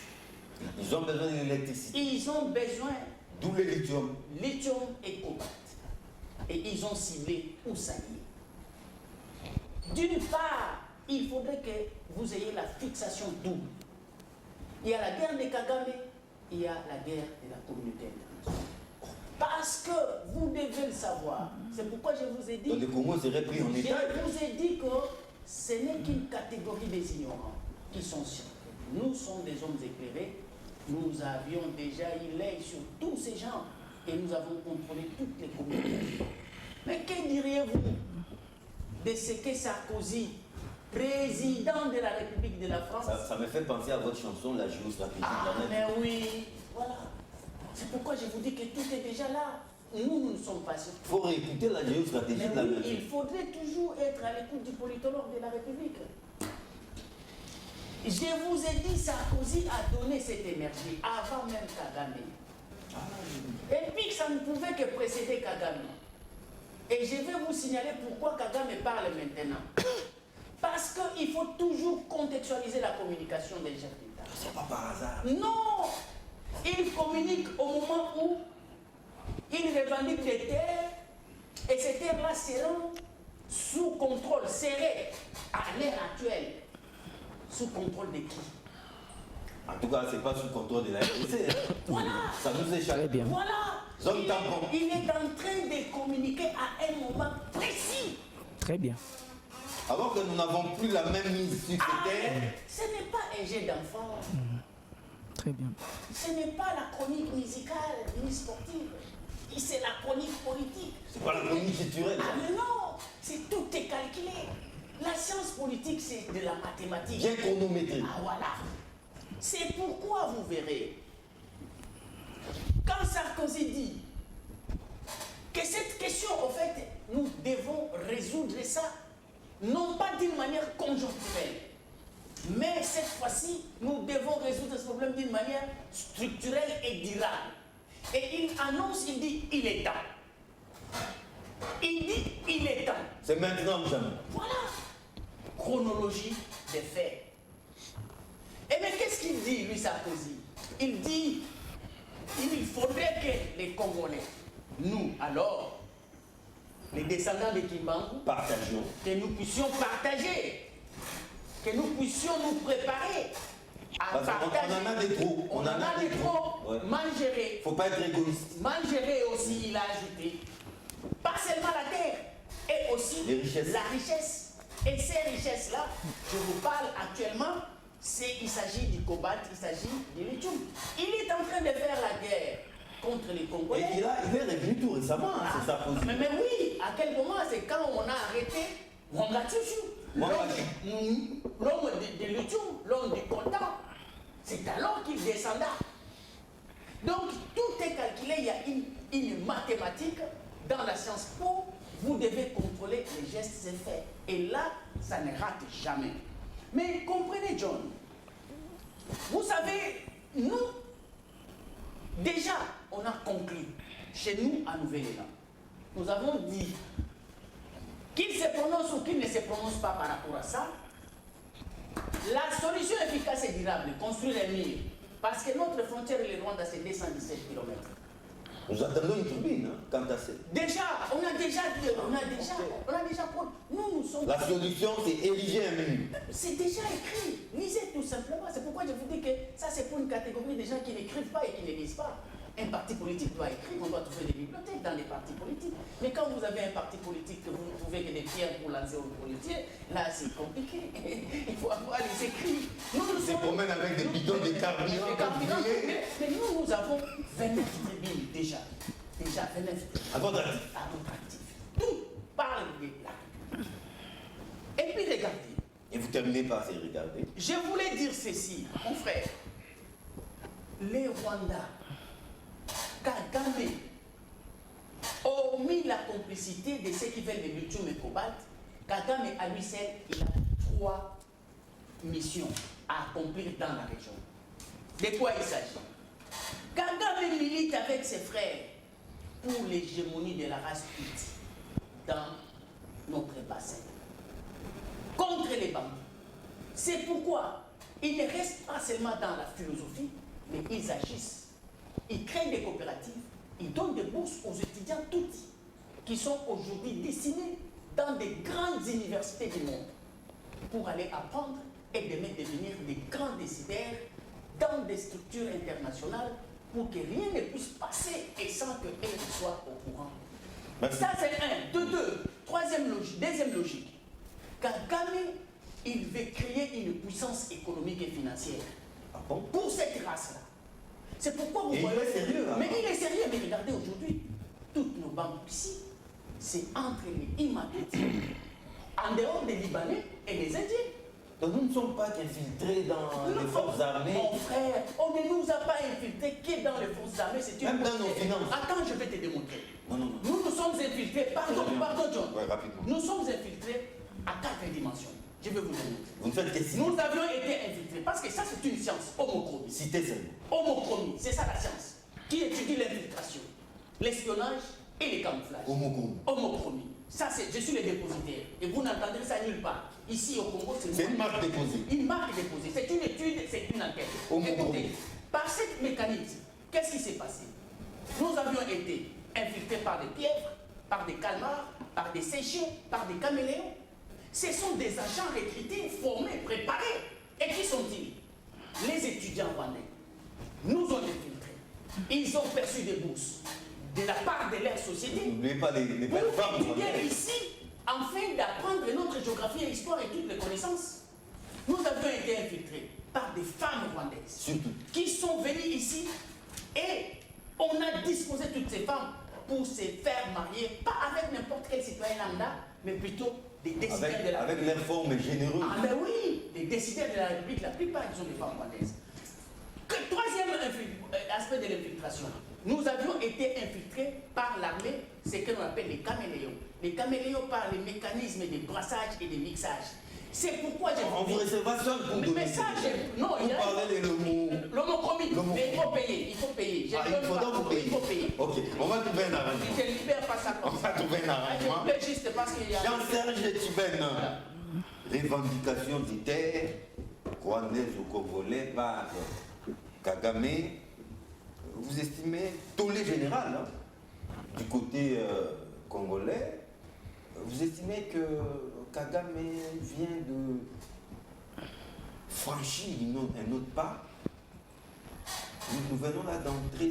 Ils ont besoin de l'électricité. Ils ont besoin D'où le lithium. lithium et cobalt. Et ils ont ciblé où ça y est. D'une part, il faudrait que vous ayez la fixation double. Il y a la guerre de Kagame, il y a la guerre de la communauté internationale. Parce que vous devez le savoir. C'est pourquoi je vous ai dit. Donc le Congo serait pris en état. Je vous ai dit que ce n'est qu'une catégorie des ignorants qui sont scientifiques. Nous sommes des hommes éclairés. Nous avions déjà eu l'œil sur tous ces gens et nous avons contrôlé toutes les communications. Mais que diriez-vous de ce que Sarkozy, président de la République de la France... Ça me fait penser à votre chanson, La géostratégie de Ah, la mais oui, voilà. C'est pourquoi je vous dis que tout est déjà là. Nous ne sommes pas sûrs. Il faut réécouter la géostratégie Mais de la oui, nature. il faudrait toujours être à l'écoute du politologue de la République. Je vous ai dit, Sarkozy a donné cette énergie avant même Kagame. Et puis que ça ne pouvait que précéder Kagame. Et je vais vous signaler pourquoi Kagame parle maintenant. Parce qu'il faut toujours contextualiser la communication des chefs d'État. C'est pas par hasard. Non, Il communique au moment où il revendique des terres et ces terres-là seront sous contrôle serré à l'ère actuelle. Sous contrôle de qui? En tout cas, ce n'est pas sous contrôle de la RDC. Voilà. Ça nous échappe. Très bien. Voilà. Zone tampon. Il est en train de communiquer à un moment précis. Très bien. Alors que nous n'avons plus la même mise sur Ah, ces terres. ce n'est pas un jeu d'enfant. Très bien. Ce n'est pas la chronique musicale ni sportive. C'est la chronique politique. C'est pas la chronique culturelle. Ah mais non, c'est tout est calculé. La science politique, c'est de la mathématique. Bien chronométré. Ah voilà. C'est pourquoi vous verrez, quand Sarkozy dit que cette question, en fait, nous devons résoudre ça, non pas d'une manière conjoncturelle, mais cette fois-ci, nous devons résoudre ce problème d'une manière structurelle et durable. Et il annonce, il dit, il est temps. Il dit, il est temps. C'est maintenant ou jamais. Voilà. Chronologie des faits. Et mais qu'est-ce qu'il dit, lui, Sarkozy? Il dit, il faudrait que les Congolais, nous, alors, les descendants de Kimbangu, Partageons. que nous puissions partager, que nous puissions nous préparer à Parce qu'on partager. en a des trop. On en a des trop. Ouais. Mangerer. Faut pas être égoïste. Mangerer aussi, il a ajouté. Pas seulement la terre, et aussi Les richesses. la richesse. Et ces richesses-là, je vous parle actuellement, il s'agit du cobalt, il s'agit du lithium. Il est en train de faire la guerre contre les Et Congolais. il est revenu tout récemment, hein, c'est ça. Mais oui, à quel moment? C'est quand on a arrêté Wangatsuchu, l'homme de lithium, l'homme du coltan. C'est alors qu'il descenda. Donc tout est calculé, il y a une mathématique dans la science pour vous devez contrôler les gestes et faits. Et là, ça ne rate jamais. Mais comprenez, John, vous savez, nous, déjà, on a conclu, chez nous, à Nouvelle-Élan, nous avons dit qu'il se prononce ou qu'il ne se prononce pas par rapport à ça, la solution efficace et durable, construire un mur, parce que notre frontière et le Rwanda, c'est 217 km. Nous attendons une turbine, hein, quant à ça. Déjà, on a déjà, nous sommes... La solution, c'est ériger un mur. C'est déjà écrit. Lisez tout simplement. C'est pourquoi je vous dis que ça, c'est pour une catégorie de gens qui n'écrivent pas et qui ne lisent pas. Un parti politique doit écrire, on doit trouver des bibliothèques dans les partis politiques. Mais quand vous avez un parti politique que vous ne trouvez que des pierres pour lancer au politiciens, là, c'est compliqué. Il faut avoir les écrits. Nous Se promène avec des bidons de carburant. Mais nous avons 29 tribunes déjà. Déjà 29 tribunes. À votre avis. À votre actif. Tout parle de là. Et puis regardez. Et vous terminez par se regarder. Je voulais dire ceci, mon frère. Les Rwandais, Kagame, hormis la complicité de ceux qui veulent le lithium et cobalt, Kagame à lui seul, il a 3 missions à accomplir dans la région. De quoi il s'agit? Kagame milite avec ses frères pour l'hégémonie de la race Tutsi dans notre bassin, contre les Bambous. C'est pourquoi ils ne restent pas seulement dans la philosophie, mais ils agissent. Ils créent des coopératives, ils donnent des bourses aux étudiants Tutsi qui sont aujourd'hui destinés dans des grandes universités du monde pour aller apprendre et devenir des grands décideurs dans des structures internationales pour que rien ne puisse passer et sans qu'elles soient au courant. Merci. Ça, c'est un. De deux. Deuxième logique. Kagame, il veut créer une puissance économique et financière. Ah bon? Pour cette race-là. C'est pourquoi vous Et voyez... il est sérieux, hein? Mais il est sérieux, mais regardez aujourd'hui, toutes nos banques ici, c'est entre les Imatuti, en dehors des Libanais et des Indiens. Donc nous ne sommes pas infiltrés dans les forces armées. Mon frère, on ne nous a pas infiltrés que dans les forces armées, c'est une... Même dans nos finances. Attends, je vais te démontrer. Non. Nous nous sommes infiltrés, pardon John. Ouais, rapidement. Nous sommes infiltrés à 4 dimensions. Je vais vous démontrer. Vous ne faites que si. Nous avions été infiltrés, parce que ça c'est une science, homochronie. Citez seulement. Homochronie, c'est ça la science, qui étudie l'infiltration, l'espionnage et les camouflages. Homochronie. Homochronie. Ça c'est, je suis le dépositaire, et vous n'entendrez ça nulle part. Ici au Congo, C'est une marque déposée. Une marque déposée, c'est une étude, c'est une enquête. Homochronie. Écoutez, par cette mécanique, Qu'est-ce qui s'est passé? Nous avions été infiltrés par des pieuvres, par des calmars, par des séchets, par des caméléons. Ce sont des agents recrutés, formés, préparés. Et qui sont-ils? Les étudiants rwandais nous ont infiltrés. Ils ont perçu des bourses de la part de leur société. N'oubliez pas les pour femmes étudier ici, afin d'apprendre notre géographie et histoire et toutes les connaissances. Nous avions été infiltrés par des femmes rwandaises surtout, qui sont venues ici et on a disposé toutes ces femmes pour se faire marier, pas avec n'importe quel citoyen lambda, mais plutôt des décideurs de la avec leur forme généreuse. Ah ben oui, les décideurs de la République, la plupart ils sont des femmes rwandaises. Troisième aspect de l'infiltration, nous avions été infiltrés par l'armée, ce que l'on appelle les caméléons. Les caméléons par les mécanismes de brassage et de mixage. C'est pourquoi j'ai En réservation pour mais donner. ça, non, Vous parlez de l'homochromique, mais il faut payer, il faut payer. il faut payer. Ok, on va trouver un arrangement. Je ne libère pas ça On comme va ça. trouver un arrangement. Je paie juste parce qu'il y a... Jean-Serge Tibène, revendication des terres rwandaises ou congolais par Kagame. Vous estimez, tollé général, hein, du côté congolais, vous estimez que Kagame vient de franchir un autre pas. Nous venons là d'entrer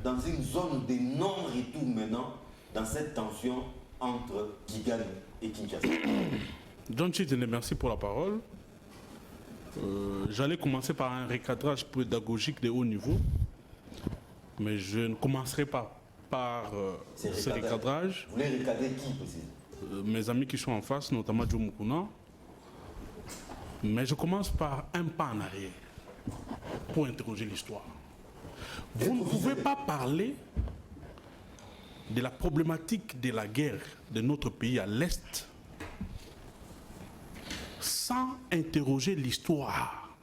dans une zone de non-retour maintenant, dans cette tension entre Kigali et Kinshasa. John Chitende, merci pour la parole. J'allais commencer par un recadrage pédagogique de haut niveau, mais je ne commencerai pas par ce recadrage. Vous voulez recadrer qui, précisément? Mes amis qui sont en face, notamment Joe Mukuna. Mais je commence par un pas en arrière pour interroger l'histoire. Vous ne pouvez pas parler de la problématique de la guerre de notre pays à l'Est sans interroger l'histoire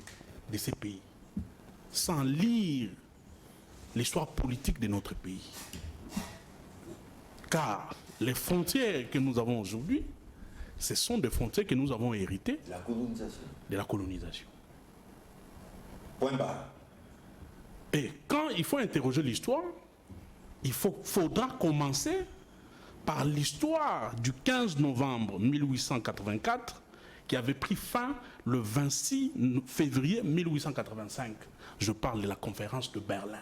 de ces pays, sans lire l'histoire politique de notre pays. Car les frontières que nous avons aujourd'hui, ce sont des frontières que nous avons héritées La colonisation. de la colonisation. Point barre. Et quand il faut interroger l'histoire, il faudra commencer par l'histoire du 15 novembre 1884 qui avait pris fin le 26 février 1885. Je parle de la conférence de Berlin.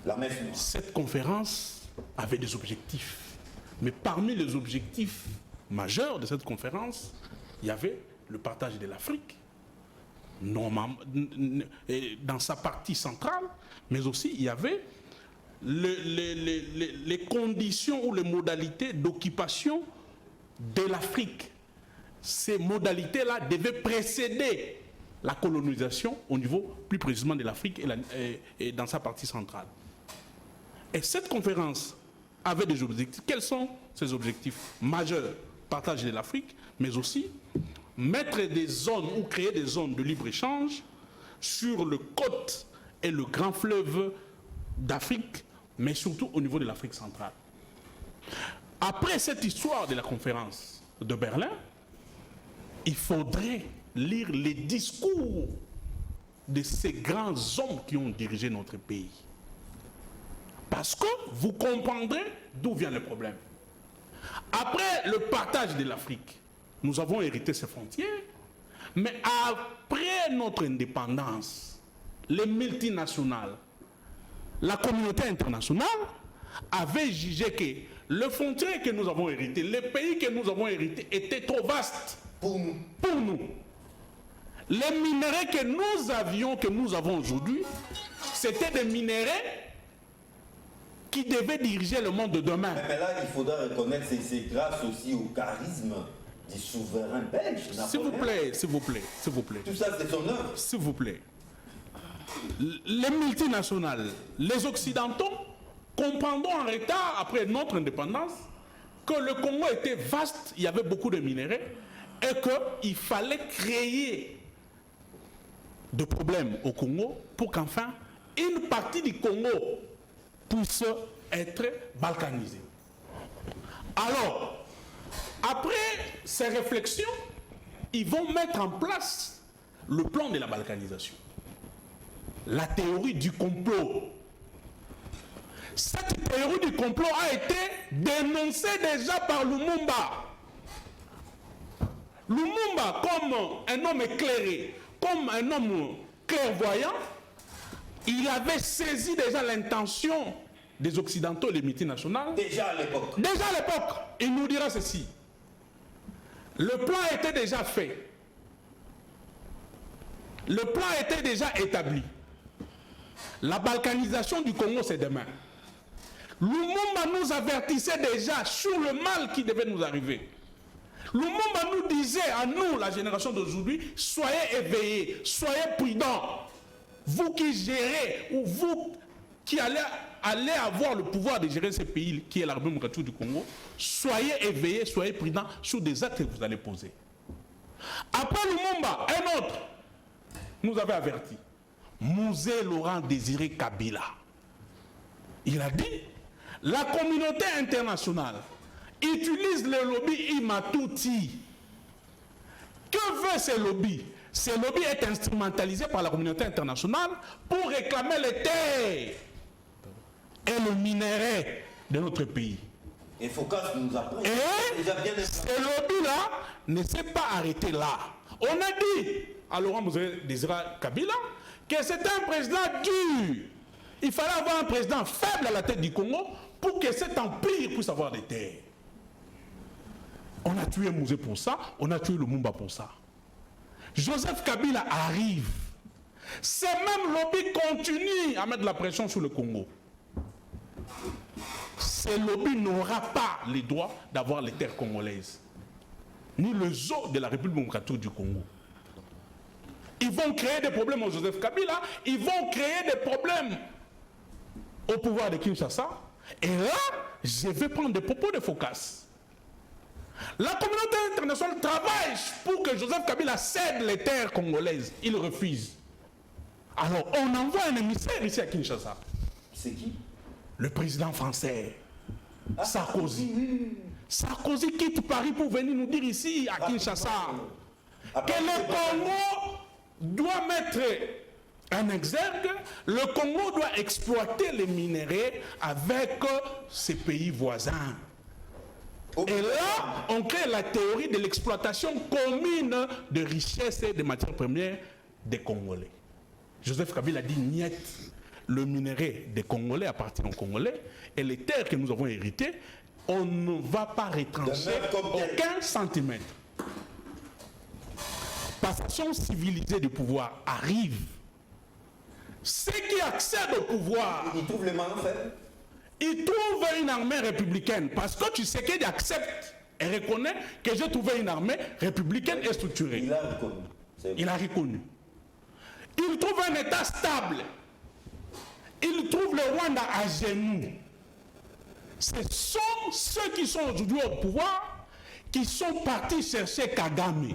La messe noire. Cette conférence avait des objectifs. Mais parmi les objectifs majeurs de cette conférence, il y avait le partage de l'Afrique, dans sa partie centrale, mais aussi il y avait les conditions ou les modalités d'occupation de l'Afrique. Ces modalités-là devaient précéder la colonisation au niveau plus précisément de l'Afrique et dans sa partie centrale. Et cette conférence avait des objectifs. Quels sont ces objectifs majeurs? Partage de l'Afrique, mais aussi mettre des zones ou créer des zones de libre-échange sur le côte et le grand fleuve d'Afrique, mais surtout au niveau de l'Afrique centrale. Après cette histoire de la conférence de Berlin, il faudrait lire les discours de ces grands hommes qui ont dirigé notre pays. Parce que vous comprendrez d'où vient le problème. Après le partage de l'Afrique, nous avons hérité ces frontières, mais après notre indépendance, les multinationales, la communauté internationale avait jugé que les frontières que nous avons héritées, les pays que nous avons hérités étaient trop vastes Pour nous. pour nous. Les minéraux que nous avons aujourd'hui, c'était des minéraux qui devaient diriger le monde de demain. Mais là, il faudra reconnaître que c'est grâce aussi au charisme du souverain belge. S'il vous plaît, s'il vous plaît, s'il vous plaît. Tout ça, c'est son œuvre. S'il vous plaît. Les multinationales, les Occidentaux, comprendront en retard, après notre indépendance, que le Congo était vaste, il y avait beaucoup de minéraux, et qu'il fallait créer des problèmes au Congo pour qu'enfin, une partie du Congo puisse être balkanisée. Alors, après ces réflexions, ils vont mettre en place le plan de la balkanisation. la théorie du complot. Cette théorie du complot a été dénoncée déjà par Lumumba. Lumumba, comme un homme éclairé, comme un homme clairvoyant, il avait saisi déjà l'intention des Occidentaux et des multinationales. Déjà à l'époque. Déjà à l'époque, il nous dira ceci. Le plan était déjà fait. Le plan était déjà établi. La balkanisation du Congo, c'est demain. Lumumba nous avertissait déjà sur le mal qui devait nous arriver. Lumumba nous disait à nous, la génération d'aujourd'hui, soyez éveillés, soyez prudents. Vous qui gérez, ou vous qui allez avoir le pouvoir de gérer ce pays qui est la République démocratique du Congo, soyez éveillés, soyez prudents sur des actes que vous allez poser. Après Lumumba, un autre nous avait averti. Mouzé Laurent Désiré Kabila. Il a dit, la communauté internationale utilise le lobby Imatuti. Que veut ce lobby? Ce lobby est instrumentalisé par la communauté internationale pour réclamer les terres et le minerai de notre pays. Et Focas nous apprend. Et ce lobby-là ne s'est pas arrêté là. On a dit à Laurent Désiré Kabila que c'était un président dur. Il fallait avoir un président faible à la tête du Congo pour que cet empire puisse avoir des terres. On a tué Mouzé pour ça, on a tué Lumumba pour ça. Joseph Kabila arrive. Ces mêmes lobbies continuent à mettre la pression sur le Congo. Ces lobbies n'auront pas les droits d'avoir les terres congolaises, ni le zoo de la République démocratique du Congo. Ils vont créer des problèmes au Joseph Kabila, ils vont créer des problèmes au pouvoir de Kinshasa. Et là, je vais prendre des propos de Focas. La communauté internationale travaille pour que Joseph Kabila cède les terres congolaises. Il refuse. Alors, on envoie un émissaire ici à Kinshasa. C'est qui? Le président français, Sarkozy. Sarkozy quitte Paris pour venir nous dire ici à Kinshasa que le Congo doit mettre un exergue, le Congo doit exploiter les minéraux avec ses pays voisins. Et là, on crée la théorie de l'exploitation commune de richesses et de matières premières des Congolais. Joseph Kabila a dit niet, le minerai des Congolais appartient aux Congolais et les terres que nous avons héritées, on ne va pas retrancher aucun centimètre. Passation civilisée du pouvoir arrive. Ceux qui accèdent au pouvoir, Ils trouvent les mains faibles. ils trouvent une armée républicaine parce que tu sais qu'il accepte et reconnaît que j'ai trouvé une armée républicaine et structurée. Il a reconnu. Il a reconnu. Il trouve un État stable. Il trouve le Rwanda à genoux. Ce sont ceux qui sont aujourd'hui au pouvoir qui sont partis chercher Kagame.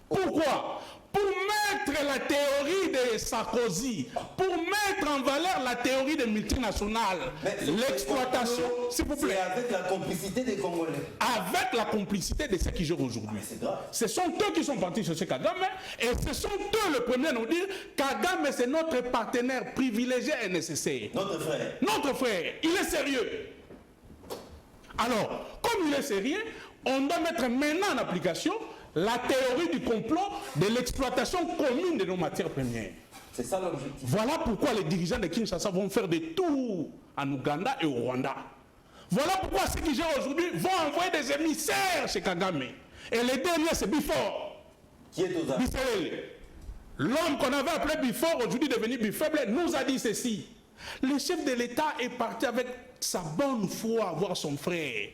Pourquoi? Pour mettre la théorie de Sarkozy, pour mettre en valeur la théorie des multinationales, l'exploitation, s'il vous plaît. C'est avec la complicité des Congolais. Avec la complicité de ceux qui gèrent aujourd'hui. C'est grave. Ce sont eux qui sont partis chercher Kagame et ce sont eux le premier à nous dire Kagame c'est notre partenaire privilégié et nécessaire. Notre frère. Notre frère, il est sérieux. Alors, comme il est sérieux, on doit mettre maintenant en application la théorie du complot de l'exploitation commune de nos matières premières. C'est ça l'objectif. Voilà pourquoi les dirigeants de Kinshasa vont faire des tours en Ouganda et au Rwanda. Voilà pourquoi ceux qui gèrent aujourd'hui vont envoyer des émissaires chez Kagame. Et les derniers, c'est Bifor. Qui est aux armes? Bisserel. L'homme qu'on avait appelé Bifor, aujourd'hui devenu Bifaible, nous a dit ceci. Le chef de l'État est parti avec sa bonne foi voir son frère,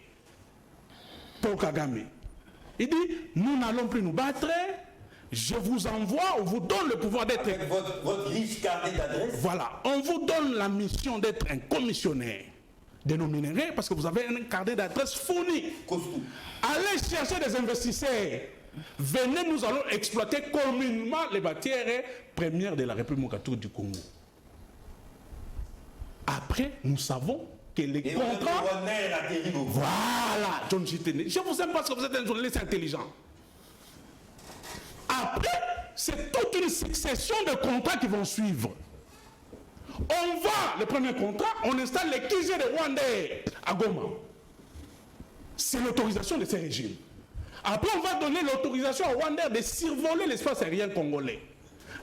Paul Kagame. Il dit, nous n'allons plus nous battre, je vous envoie, on vous donne le pouvoir d'être... Avec votre riche carnet d'adresse. Voilà, on vous donne la mission d'être un commissionnaire de nos minéraux parce que vous avez un carnet d'adresse fourni. Costaud. Allez chercher des investisseurs. Venez, nous allons exploiter communément les matières premières de la République démocratique du Congo. Après, nous savons que les Et contrats... Voilà, John Chitene. Je vous aime parce que vous êtes un journaliste intelligent. Après, c'est toute une succession de contrats qui vont suivre. On va, le premier contrat, on installe les QG de Rwandais à Goma. C'est l'autorisation de ces régimes. Après, on va donner l'autorisation aux Rwandais de survoler l'espace aérien congolais.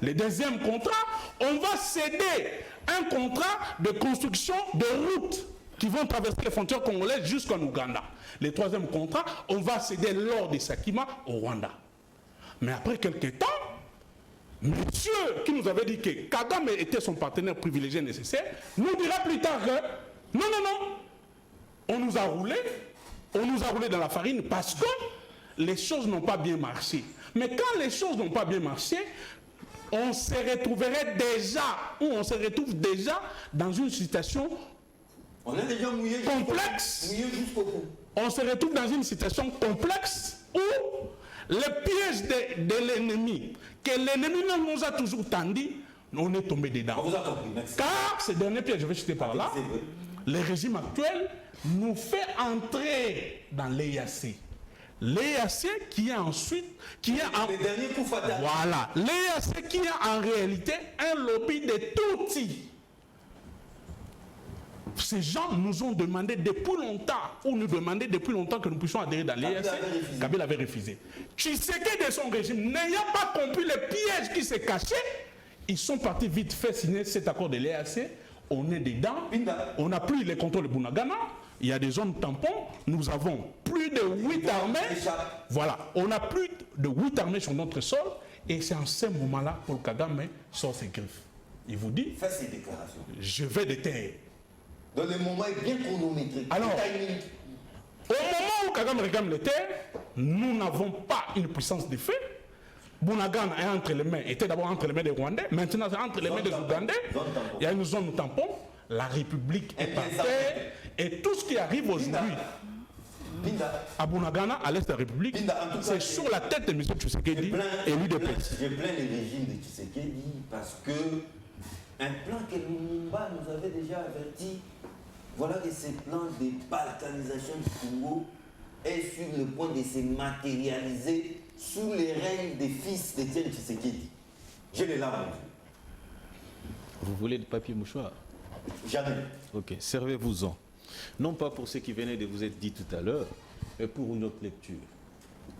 Le deuxième contrat, on va céder un contrat de construction de routes qui vont traverser les frontières congolaises jusqu'en Ouganda. Le troisième contrat, on va céder l'or de Sakima au Rwanda. Mais après quelques temps, monsieur qui nous avait dit que Kagame était son partenaire privilégié nécessaire, nous dira plus tard que non, non, non, on nous a roulé dans la farine parce que les choses n'ont pas bien marché. Mais quand les choses n'ont pas bien marché, on se retrouverait déjà, ou on se retrouve déjà dans une situation On est déjà mouillé complexe. jusqu'au bout. On se retrouve dans une situation complexe où le piège de l'ennemi, que l'ennemi nous a toujours tendu, on est tombé dedans. On vous a compris, merci. Car ce dernier piège, je vais citer par là, le régime actuel nous fait entrer dans l'EAC. L'EAC qui est ensuite, Le dernier coup fatal. voilà, l'EAC qui est en réalité un lobby de Tutsis. Ces gens nous ont demandé depuis longtemps, ou nous demandaient depuis longtemps que nous puissions adhérer dans l'EAC. Kabila avait refusé. Tshisekedi de son régime, n'ayant pas compris le piège qui s'est caché, ils sont partis vite fait signer cet accord de l'EAC. On est dedans. On n'a plus les contrôles de Bunagana. Il y a des zones tampons. Nous avons plus de 8 armées. Voilà. On a plus de 8 armées sur notre sol. Et c'est en ce moment-là que Paul Kagame sort ses griffes. Il vous dit, Faites ces déclarations. je vais déterrer. Dans le moment est bien chronométré. Alors, au moment où Kagame réclame les terres, nous n'avons pas une puissance de fait. Bunagana est entre les mains, était d'abord entre les mains des Rwandais, maintenant c'est entre les mains des Ougandais. Il y a une zone tampon, la République est par terre, et tout ce qui arrive aujourd'hui à Bunagana, à l'est de la République, c'est sur la tête de M. Tshisekedi et lui de Pète. Je plains le régime de Tshisekedi parce que un plan que Lumumba nous avait déjà averti, voilà que ce plan de balkanisation du Congo est sur le point de se matérialiser sous les règnes des fils d'Étienne Tshisekedi. J'ai les larmes. Vous voulez de papier mouchoir? Jamais. Ok, servez-vous-en. Non pas pour ce qui venait de vous être dit tout à l'heure, mais pour une autre lecture.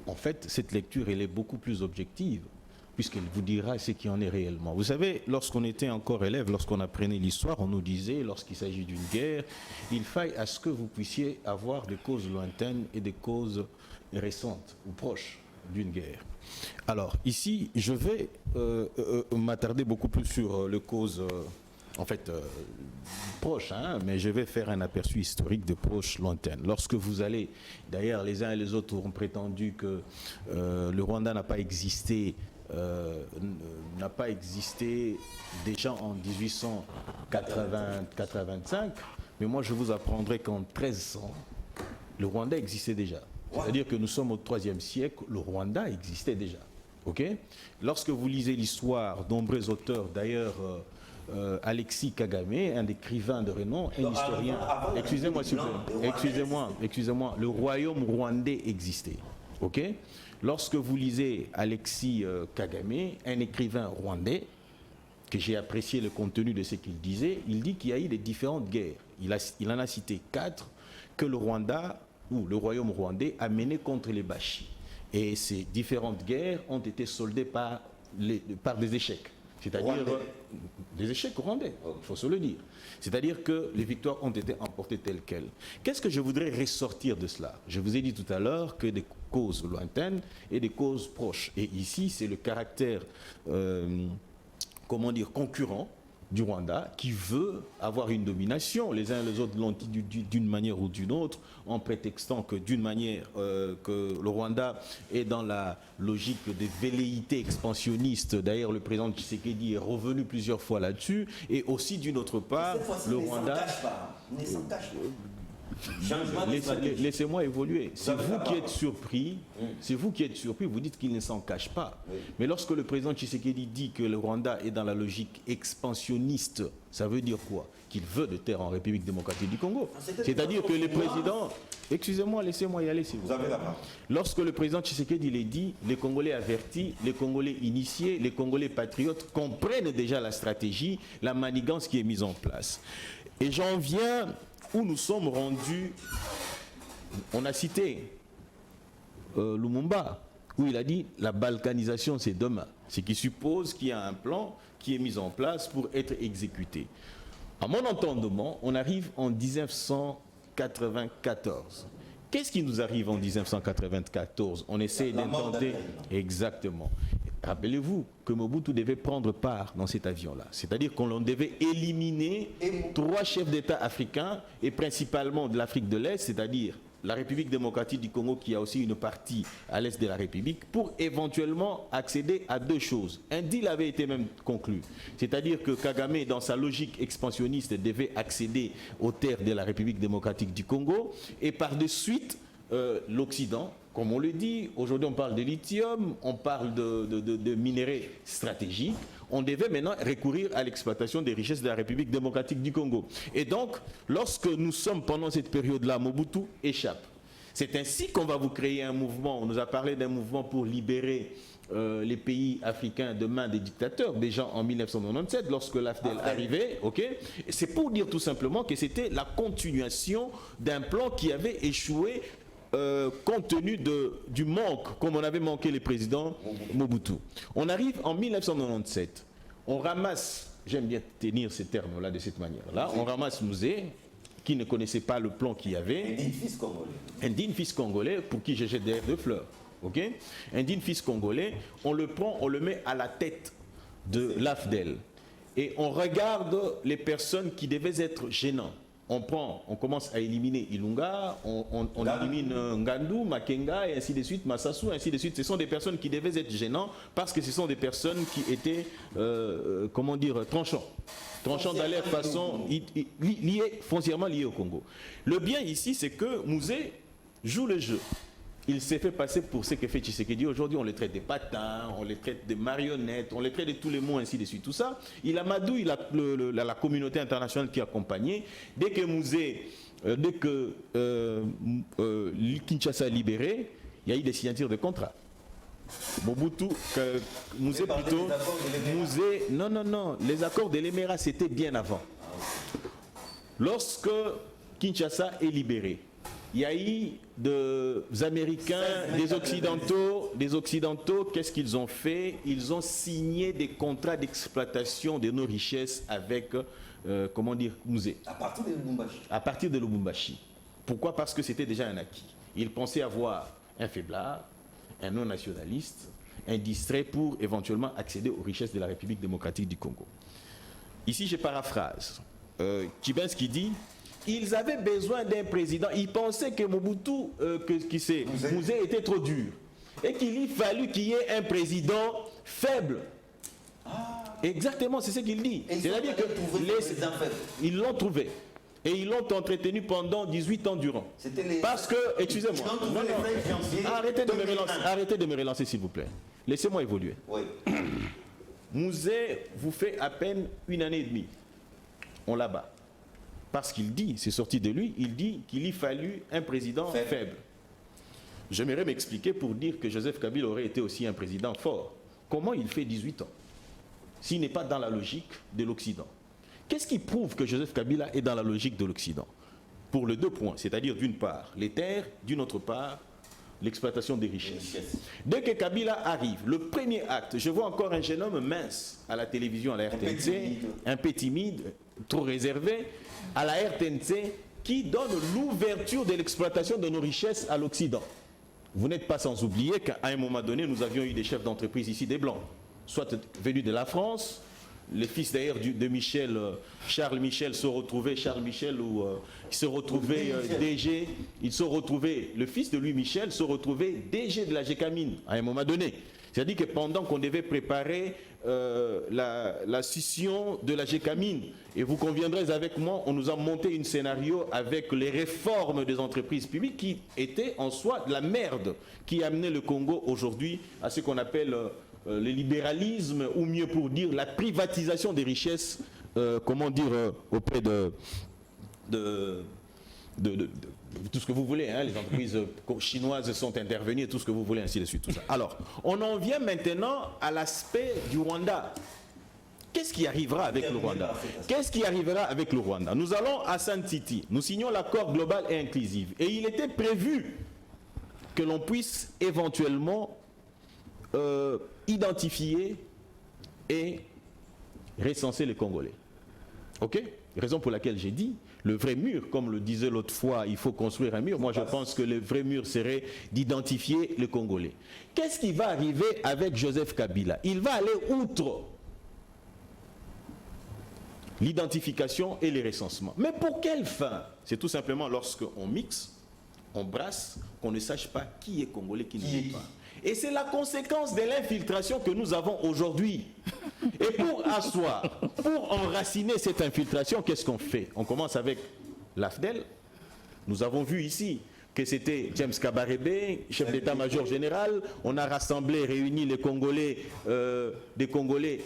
En fait, cette lecture, elle est beaucoup plus objective, puisqu'elle vous dira ce qui en est réellement. Vous savez, lorsqu'on était encore élève, lorsqu'on apprenait l'histoire, on nous disait, lorsqu'il s'agit d'une guerre, il faille à ce que vous puissiez avoir des causes lointaines et des causes récentes ou proches d'une guerre. Alors, ici, je vais m'attarder beaucoup plus sur les causes, proches, hein, mais je vais faire un aperçu historique de proches lointaines. Lorsque vous allez, d'ailleurs, les uns et les autres ont prétendu que le Rwanda n'a pas existé déjà en 1885, mais moi je vous apprendrai qu'en 1300, le Rwanda existait déjà. C'est-à-dire que nous sommes au IIIe siècle, le Rwanda existait déjà. Okay? Lorsque vous lisez l'histoire, nombreux auteurs, d'ailleurs, Alexis Kagame, un écrivain de renom, un historien. Excusez-moi, s'il vous plaît. Excusez-moi. Le royaume rwandais existait. Ok? Lorsque vous lisez Alexis Kagame, un écrivain rwandais, que j'ai apprécié le contenu de ce qu'il disait, il dit qu'il y a eu des différentes guerres. Il en a cité 4 que le Rwanda, ou le royaume rwandais, a menées contre les Bachis. Et ces différentes guerres ont été soldées par des échecs. C'est-à-dire des échecs rwandais, il faut se le dire. C'est-à-dire que les victoires ont été emportées telles quelles. Qu'est-ce que je voudrais ressortir de cela? Je vous ai dit tout à l'heure que des causes lointaines et des causes proches. Et ici, c'est le caractère, concurrent du Rwanda qui veut avoir une domination. Les uns et les autres l'ont dit d'une manière ou d'une autre, en prétextant que d'une manière que le Rwanda est dans la logique des velléités expansionnistes. D'ailleurs, le président Tshisekedi est revenu plusieurs fois là-dessus. Et aussi d'une autre part, le Rwanda... Changement de stratégie. Laissez-moi évoluer. C'est avez vous la qui parole. êtes surpris. C'est vous qui êtes surpris. Vous dites qu'il ne s'en cache pas. Oui. Mais lorsque le président Tshisekedi dit que le Rwanda est dans la logique expansionniste, ça veut dire quoi? Qu'il veut de terre en République démocratique du Congo. C'est-à-dire que les présidents... Excusez-moi, laissez-moi y aller s'il vous Vous plaît. avez la parole. Lorsque le président Tshisekedi l'a dit, les Congolais avertis, les Congolais initiés, les Congolais patriotes comprennent déjà la stratégie, la manigance qui est mise en place. Et j'en viens où nous sommes rendus. On a cité Lumumba, où il a dit la balkanisation c'est demain. Ce qui suppose qu'il y a un plan qui est mis en place pour être exécuté. À mon entendement, on arrive en 1994. Qu'est-ce qui nous arrive en 1994? On essaie La mort d'intenter... d'Abraham. Exactement. Rappelez-vous que Mobutu devait prendre part dans cet avion-là. C'est-à-dire qu'on devait éliminer 3 chefs d'État africains, et principalement de l'Afrique de l'Est, c'est-à-dire la République démocratique du Congo, qui a aussi une partie à l'est de la République, pour éventuellement accéder à 2 choses. Un deal avait été même conclu. C'est-à-dire que Kagame, dans sa logique expansionniste, devait accéder aux terres de la République démocratique du Congo, et par de suite, l'Occident, comme on le dit, aujourd'hui on parle de lithium, on parle de minéraux stratégiques, on devait maintenant recourir à l'exploitation des richesses de la République démocratique du Congo. Et donc, lorsque nous sommes pendant cette période-là, Mobutu échappe. C'est ainsi qu'on va vous créer un mouvement. On nous a parlé d'un mouvement pour libérer les pays africains de main des dictateurs, déjà en 1997, lorsque l'AFDEL arrivait, ok. C'est pour dire tout simplement que c'était la continuation d'un plan qui avait échoué compte tenu du manque, comme on avait manqué les présidents Mobutu. On arrive en 1997, on ramasse, j'aime bien tenir ces termes-là de cette manière-là, on ramasse Mouzé, qui ne connaissait pas le plan qu'il y avait, un digne fils congolais pour qui je jette des de fleurs. Okay? Un digne fils congolais, on le prend, on le met à la tête de l'AFDEL. Et on regarde les personnes qui devaient être gênantes. On commence à éliminer Ilunga, on élimine Ngandou, Makenga, et ainsi de suite, Massassou, ainsi de suite. Ce sont des personnes qui devaient être gênantes parce que ce sont des personnes qui étaient, comment dire, tranchants dans leur façon, foncièrement liées au Congo. Le bien ici, c'est que Mouzé joue le jeu. Il s'est fait passer pour ce que fait Tshisekedi. Aujourd'hui, on les traite des patins, on les traite des marionnettes, on les traite de tous les mots, ainsi de suite. Tout ça, il a madoué la communauté internationale qui a accompagné. Dès que Mouzé, Kinshasa a libéré, il y a eu des signatures de contrats. Mobutu, Mouzé plutôt, Mouzé, non, les accords de l'Émirat, c'était bien avant. Lorsque Kinshasa est libéré, il y a eu des Américains, des Occidentaux, qu'est-ce qu'ils ont fait? Ils ont signé des contrats d'exploitation de nos richesses avec, comment dire, Mouzé. À partir de Lubumbashi. À partir de Lubumbashi. Pourquoi? Parce que c'était déjà un acquis. Ils pensaient avoir un faiblard, un non-nationaliste, un distrait pour éventuellement accéder aux richesses de la République démocratique du Congo. Ici, je paraphrase. Kibinski dit... Ils avaient besoin d'un président. Ils pensaient que Mobutu, Mouzé était trop dur. Et qu'il fallait qu'il y ait un président faible. Exactement, c'est ce qu'il dit. C'est-à-dire que ils l'ont trouvé. Et ils l'ont entretenu pendant 18 ans durant. Parce que, excusez-moi, arrêtez de me relancer s'il vous plaît. Laissez-moi évoluer. Oui. Mouzé vous fait à peine 1 année et demie. On l'abat. Parce qu'il dit, c'est sorti de lui, il dit qu'il y fallu un président faible. J'aimerais m'expliquer pour dire que Joseph Kabila aurait été aussi un président fort. Comment il fait 18 ans s'il n'est pas dans la logique de l'Occident? Qu'est-ce qui prouve que Joseph Kabila est dans la logique de l'Occident? Pour les 2 points, c'est-à-dire d'une part les terres, d'une autre part l'exploitation des richesses. Dès que Kabila arrive, le premier acte, je vois encore un jeune homme mince à la télévision, à la RTNC, un peu timide, trop réservé, à la RTNC, qui donne l'ouverture de l'exploitation de nos richesses à l'Occident. Vous n'êtes pas sans oublier qu'à un moment donné, nous avions eu des chefs d'entreprise ici, des Blancs, soit venus de la France, les fils d'ailleurs de Michel, Charles Michel se retrouvait, il se retrouvait DG, il se retrouvait, le fils de Louis Michel se retrouvait DG de la GECAMINE à un moment donné. C'est-à-dire que pendant qu'on devait préparer la scission de la GECAMINE, et vous conviendrez avec moi, on nous a monté un scénario avec les réformes des entreprises publiques qui étaient en soi de la merde, qui amenait le Congo aujourd'hui à ce qu'on appelle le libéralisme, ou mieux pour dire la privatisation des richesses, auprès de tout ce que vous voulez, hein, les entreprises chinoises sont intervenues, tout ce que vous voulez, ainsi de suite, tout ça. Alors, on en vient maintenant à l'aspect du Rwanda. Qu'est-ce qui arrivera avec le Rwanda? Qu'est-ce qui arrivera avec le Rwanda? Nous allons à Sun City, nous signons l'accord global et inclusif, et il était prévu que l'on puisse éventuellement identifier et recenser les Congolais. Ok? Raison pour laquelle j'ai dit, le vrai mur, comme le disait l'autre fois, il faut construire un mur. Moi, je pense que le vrai mur serait d'identifier les Congolais. Qu'est-ce qui va arriver avec Joseph Kabila? Il va aller outre l'identification et les recensements. Mais pour quelle fin? C'est tout simplement lorsqu'on mixe, on brasse, qu'on ne sache pas qui est Congolais, qui ne l'est pas. Et c'est la conséquence de l'infiltration que nous avons aujourd'hui. Et pour asseoir, pour enraciner cette infiltration, qu'est-ce qu'on fait? On commence avec l'AFDEL. Nous avons vu ici que c'était James Kabarebe, chef d'état-major général. On a rassemblé, réuni les Congolais, des Congolais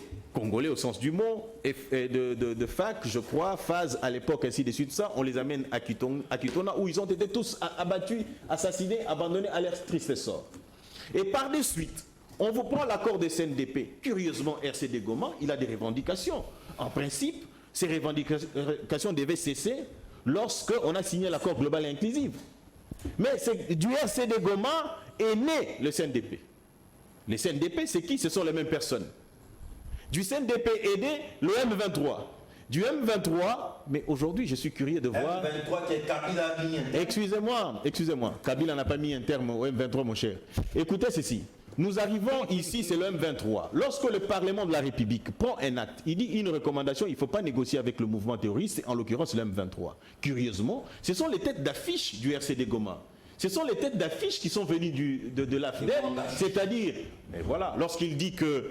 au sens du mot, et de FAC, je crois, phase à l'époque, ainsi de suite. Ça, on les amène à Kitona, où ils ont été tous abattus, assassinés, abandonnés à leur triste sort. Et par de suite, on vous prend l'accord de CNDP. Curieusement, RCD Goma, il a des revendications. En principe, ces revendications devaient cesser lorsqu'on a signé l'accord global et inclusif. Mais du RCD Goma est né le CNDP. Les CNDP, c'est qui? Ce sont les mêmes personnes. Du CNDP est né le M23. Du M23, mais aujourd'hui, je suis curieux de voir... M23 qui est Kabila a mis un terme. Excusez-moi, Kabila n'a pas mis un terme au M23, mon cher. Écoutez ceci. Nous arrivons ici, c'est le M23. Lorsque le Parlement de la République prend un acte, il dit une recommandation, il ne faut pas négocier avec le mouvement terroriste, en l'occurrence le M23. Curieusement, ce sont les têtes d'affiche du RCD Goma. Ce sont les têtes d'affiche qui sont venues de l'AFDEL, c'est-à-dire, mais voilà, lorsqu'il dit que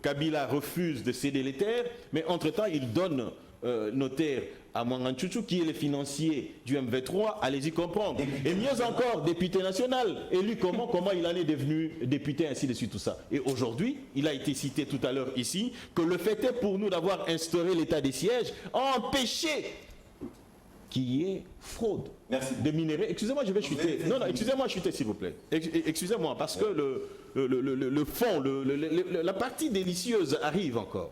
Kabila refuse de céder les terres, mais entre-temps, il donne nos terres à Mwanganchuchu, qui est le financier du M23, allez-y comprendre. Et mieux encore, député national, élu comment il en est devenu député, ainsi de suite, tout ça. Et aujourd'hui, il a été cité tout à l'heure ici, que le fait est pour nous d'avoir instauré l'état des sièges, empêché qu'il y ait fraude de minerais. Excusez-moi, je vais chuter. Non, excusez-moi, chuter, s'il vous plaît. Excusez-moi, parce que le fond, la partie délicieuse arrive encore.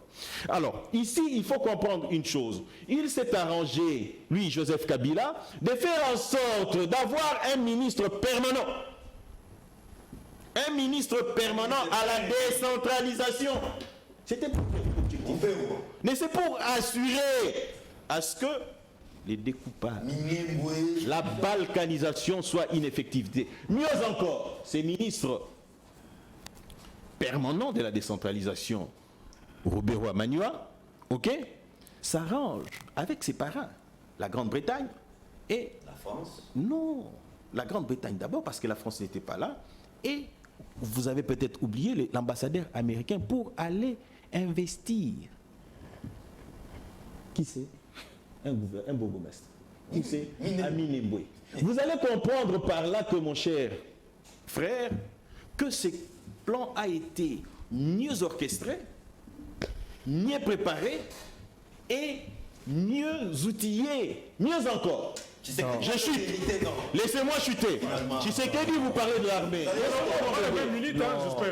Alors, ici, il faut comprendre une chose. Il s'est arrangé, lui, Joseph Kabila, de faire en sorte d'avoir un ministre permanent. Un ministre permanent à la décentralisation. C'était pour mais c'est pour assurer à ce que les découpages, la balkanisation soit ineffective. Mieux encore, ces ministres permanents de la décentralisation, Robert Manua, s'arrangent avec ses parents, la Grande-Bretagne et la France. Non, la Grande-Bretagne d'abord parce que la France n'était pas là, et vous avez peut-être oublié l'ambassadeur américain pour aller investir. Qui c'est? Un bourgmestre. Qui c'est? Amine Mboué. Vous allez comprendre par là que, mon cher frère, que ce plan a été mieux orchestré, mieux préparé et mieux outillé. Mieux encore. Je chute. Laissez-moi chuter. Tshisekedi, vous parlez de l'armée.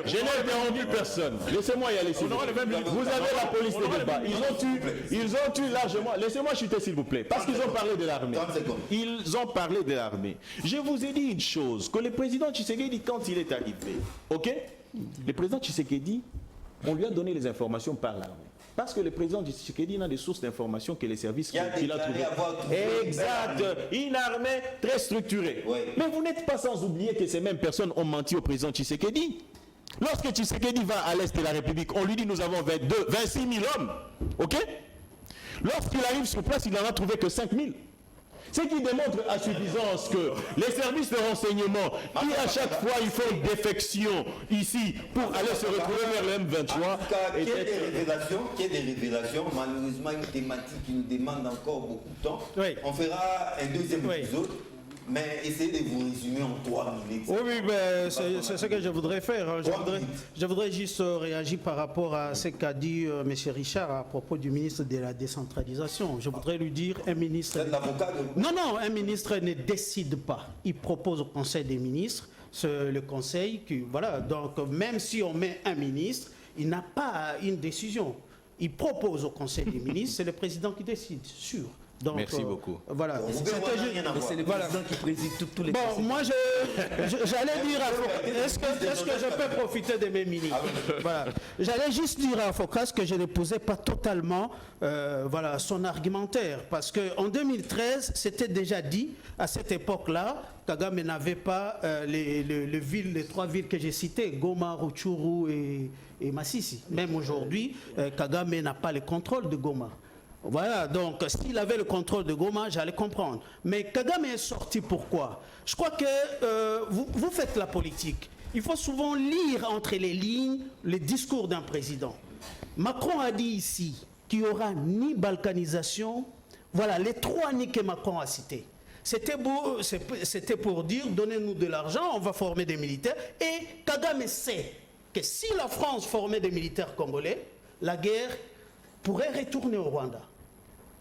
Je n'ai interrompu personne. Laissez-moi y aller, s'il vous plaît. Vous avez la police de débat. Ils ont tué largement. Laissez-moi chuter, s'il vous plaît. Parce qu'ils ont parlé de l'armée. Ils ont parlé de l'armée. Je vous ai dit une chose, que le président Tshisekedi, quand il est arrivé, le président Tshisekedi, on lui a donné les informations par l'armée. Parce que le président Tshisekedi n'a des sources d'informations que les services qu'il a trouvées. Exact. Une armée très structurée. Oui. Mais vous n'êtes pas sans oublier que ces mêmes personnes ont menti au président Tshisekedi. Lorsque Tshisekedi va à l'est de la République, on lui dit nous avons 26 000 hommes. Lorsqu'il arrive sur place, il n'en a trouvé que 5 000. Ce qui démontre à suffisance que les services de renseignement, qui à chaque fois ils font défection ici pour aller se retrouver vers le M23, En tout cas, qu'il y ait des révélations, malheureusement une thématique qui nous demande encore beaucoup de temps. Oui. On fera un deuxième Oui. épisode, mais essayez de vous résumer en 3 minutes. Oui, mais c'est ce que je voudrais faire. Hein. Trois minutes. Je voudrais juste réagir par rapport à ce qu'a dit M. Richard à propos du ministre de la décentralisation. Je voudrais lui dire, un ministre... Vous êtes l'avocat de... Non, un ministre ne décide pas. Il propose au Conseil des ministres, c'est le Conseil qui... Voilà, donc même si on met un ministre, il n'a pas une décision. Il propose au Conseil des ministres, c'est le président qui décide, sûr. Donc, Merci beaucoup. Voilà. Vous C'était pouvez juste- rien à Mais voir. c'est le Voilà. président qui préside tous les Bon, conseils. moi, j'allais dire à Focas, est-ce que je peux profiter de mes minutes? Voilà. J'allais juste dire à Focas que je n'épousais pas totalement voilà, son argumentaire. Parce qu'en 2013, c'était déjà dit, à cette époque-là, Kagame n'avait pas les 3 villes que j'ai citées, Goma, Rutshuru et Masisi. Même aujourd'hui, Kagame n'a pas le contrôle de Goma. Voilà, donc s'il avait le contrôle de Goma, j'allais comprendre. Mais Kagame est sorti pourquoi? Je crois que vous faites la politique. Il faut souvent lire entre les lignes les discours d'un président. Macron a dit ici qu'il n'y aura ni balkanisation. Voilà, les 3 nids que Macron a cités. C'était pour dire, donnez-nous de l'argent, on va former des militaires. Et Kagame sait que si la France formait des militaires congolais, la guerre pourrait retourner au Rwanda.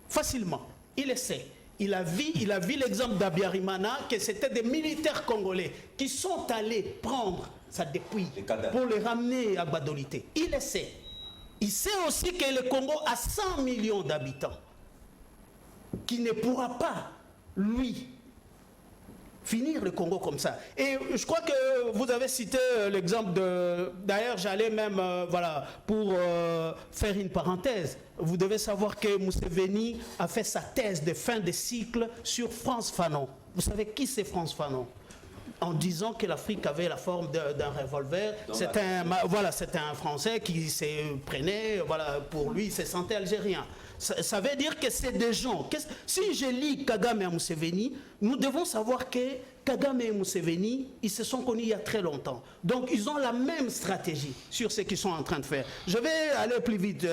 Facilement. Il le sait. Il a vu l'exemple d'Abiyarimana, que c'était des militaires congolais qui sont allés prendre sa dépouille pour le ramener à Badolité. Il le sait. Il sait aussi que le Congo a 100 millions d'habitants, qui ne pourra pas, lui, finir le Congo comme ça. Et je crois que vous avez cité l'exemple de... D'ailleurs, j'allais même, voilà, pour faire une parenthèse. Vous devez savoir que Museveni a fait sa thèse de fin de cycle sur Frantz Fanon. Vous savez qui c'est Frantz Fanon? En disant que l'Afrique avait la forme d'un revolver. C'était un Français qui se prenait, voilà, pour lui, il se sentait algérien. Ça veut dire que c'est des gens. Si je lis Kagame et Museveni, nous devons savoir que Kagame et Museveni, ils se sont connus il y a très longtemps. Donc, ils ont la même stratégie sur ce qu'ils sont en train de faire. Je vais aller plus vite.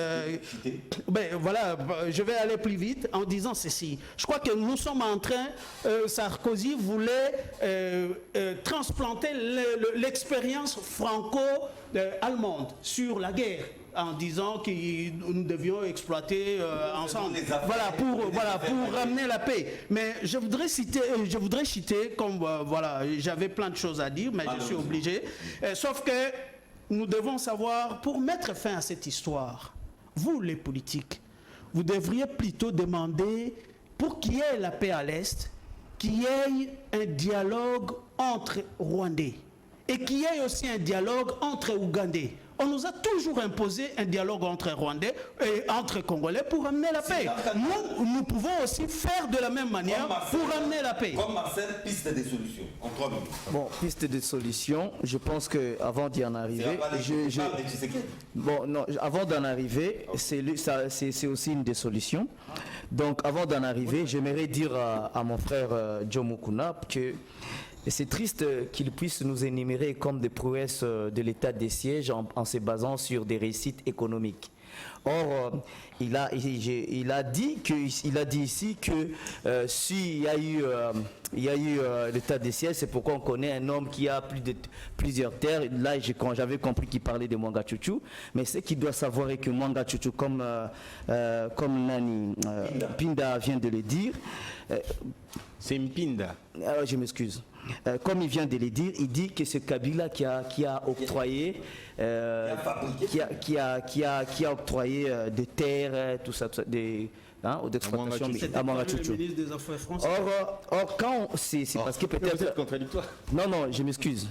Voilà, je vais aller plus vite en disant ceci. Je crois que nous sommes en train, Sarkozy voulait transplanter l'expérience franco-allemande sur la guerre, en disant que nous devions exploiter ensemble, pour ramener la paix. Mais je voudrais citer comme voilà, j'avais plein de choses à dire, mais je suis obligé. Sauf que nous devons savoir, pour mettre fin à cette histoire, vous les politiques, vous devriez plutôt demander, pour qu'il y ait la paix à l'Est, qu'il y ait un dialogue entre Rwandais et qu'il y ait aussi un dialogue entre Ougandais. On nous a toujours imposé un dialogue entre Rwandais et entre Congolais pour amener la paix. Nous pouvons aussi faire de la même manière pour amener la paix. Comme Marcel, piste des solutions, en 3 minutes. Bon, piste de solution, je pense qu'avant d'y en arriver... Bon, non, avant d'en arriver, c'est aussi une des solutions. Donc, avant d'en arriver, j'aimerais dire à mon frère Joe Mukuna que c'est triste qu'il puisse nous énumérer comme des prouesses de l'état des sièges en se basant sur des réussites économiques. Or, il a dit ici que s'il y a eu l'état des sièges, c'est pourquoi on connaît un homme qui a plusieurs terres. Là, j'avais compris qu'il parlait de Mwanga Chuchu, mais ce qu'il doit savoir est que Mwanga Chuchu, comme Pinda vient de le dire, c'est Mpinda. Je m'excuse. Comme il vient de le dire, il dit que c'est Kabila qui a octroyé, qui a octroyé des terres, tout ça, d'exploitation à Mwanga Chuchu. Or, quand c'est parce que peut-être contradictoire. Non, je m'excuse.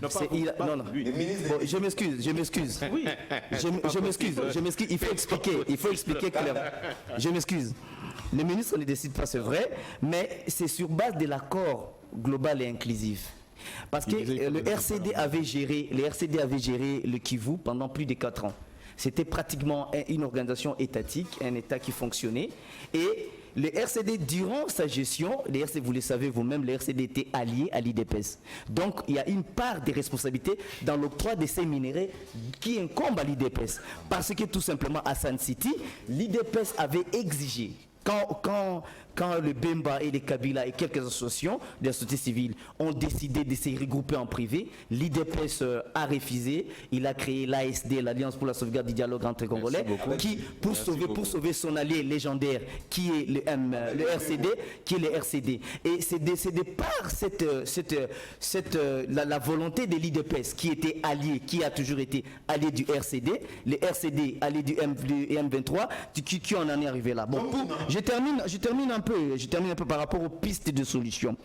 Je m'excuse. Oui. Je m'excuse. Il faut expliquer clairement. Je m'excuse. Le ministre ne décide pas, c'est vrai, mais c'est sur base de l'accord global et inclusif. Parce que le RCD avait géré le Kivu pendant plus de 4 ans. C'était pratiquement une organisation étatique, un État qui fonctionnait. Et le RCD, durant sa gestion, les RCD, vous le savez vous-même, les RCD étaient alliés à l'IDPS. Donc, il y a une part des responsabilités dans l'octroi de ces minéraux qui incombe à l'IDPS. Parce que tout simplement, à Sun City, l'IDPS avait exigé, quand le Bemba et les Kabila et quelques associations de la société civile ont décidé de se regrouper en privé, l'IDPS a refusé. Il a créé l'ASD, l'Alliance pour la sauvegarde du dialogue entre Congolais, qui, pour sauver son allié légendaire, qui est le RCD, qui est le RCD. Et c'est de par la volonté de l'IDPS, qui était allié, qui a toujours été allié du RCD, le RCD allié du M23, qui en est arrivé là. Bon, je termine un peu par rapport aux pistes de solutions.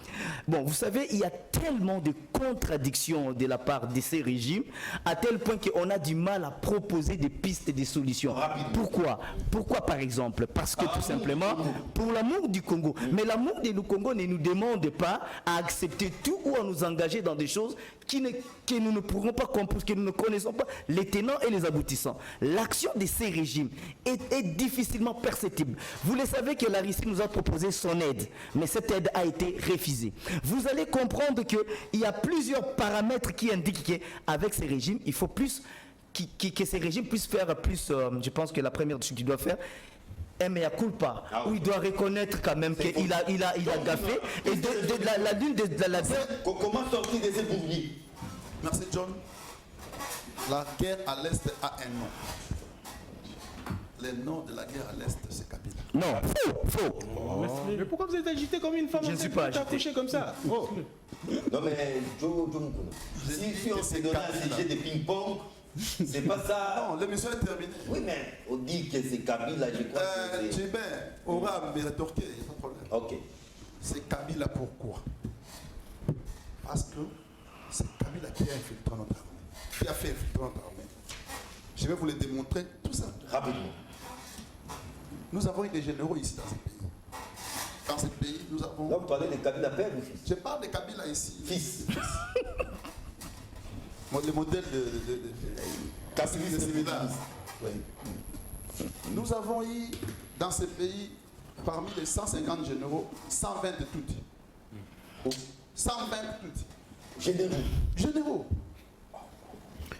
Bon, vous savez, il y a tellement de contradictions de la part de ces régimes, à tel point qu'on a du mal à proposer des pistes de solutions. Pourquoi par exemple? Parce que tout simplement, pour l'amour du Congo. Mais l'amour du Congo ne nous demande pas à accepter tout ou à nous engager dans des choses que nous ne pourrons pas comprendre, que nous ne connaissons pas les tenants et les aboutissants. L'action de ces régimes est difficilement perceptible. Vous le savez que la Russie nous a proposé son aide, mais cette aide a été refusée. Vous allez comprendre qu'il y a plusieurs paramètres qui indiquent qu'avec ces régimes, il faut plus que ces régimes puissent faire plus, je pense que la première chose qu'il doit faire, mea culpa, où il doit reconnaître quand même qu'il a gaffé. Et Comment sortir de ces bourbiers? Merci John. La guerre à l'Est a un nom. Le nom de la guerre à l'Est, c'est Kabila. Non, faux. Mais pourquoi vous êtes agité comme une femme? Je ne suis pas agité. Accouché comme ça. Oh. Non mais, si on se donne un sujet de ping-pong, c'est pas ça. Non, l'émission est terminée. Oui, mais on dit que c'est Kabila, je crois que c'est... Jibin aura me rétorquer, il n'y a pas de problème. Ok. C'est Kabila pourquoi? Parce que c'est Kabila qui a infiltré notre armée. Qui a fait infiltrer notre armée. Je vais vous le démontrer tout ça. Rapidement. Nous avons eu des généraux ici dans ce pays. Dans ce pays, nous avons... Là, vous parlez de Kabila père ou fils? Je parle de Kabila ici. Fils. Le modèle de Kabila. Oui. Nous avons eu dans ce pays, parmi les 150 généraux, 120 de toutes. 120 de toutes. Généraux.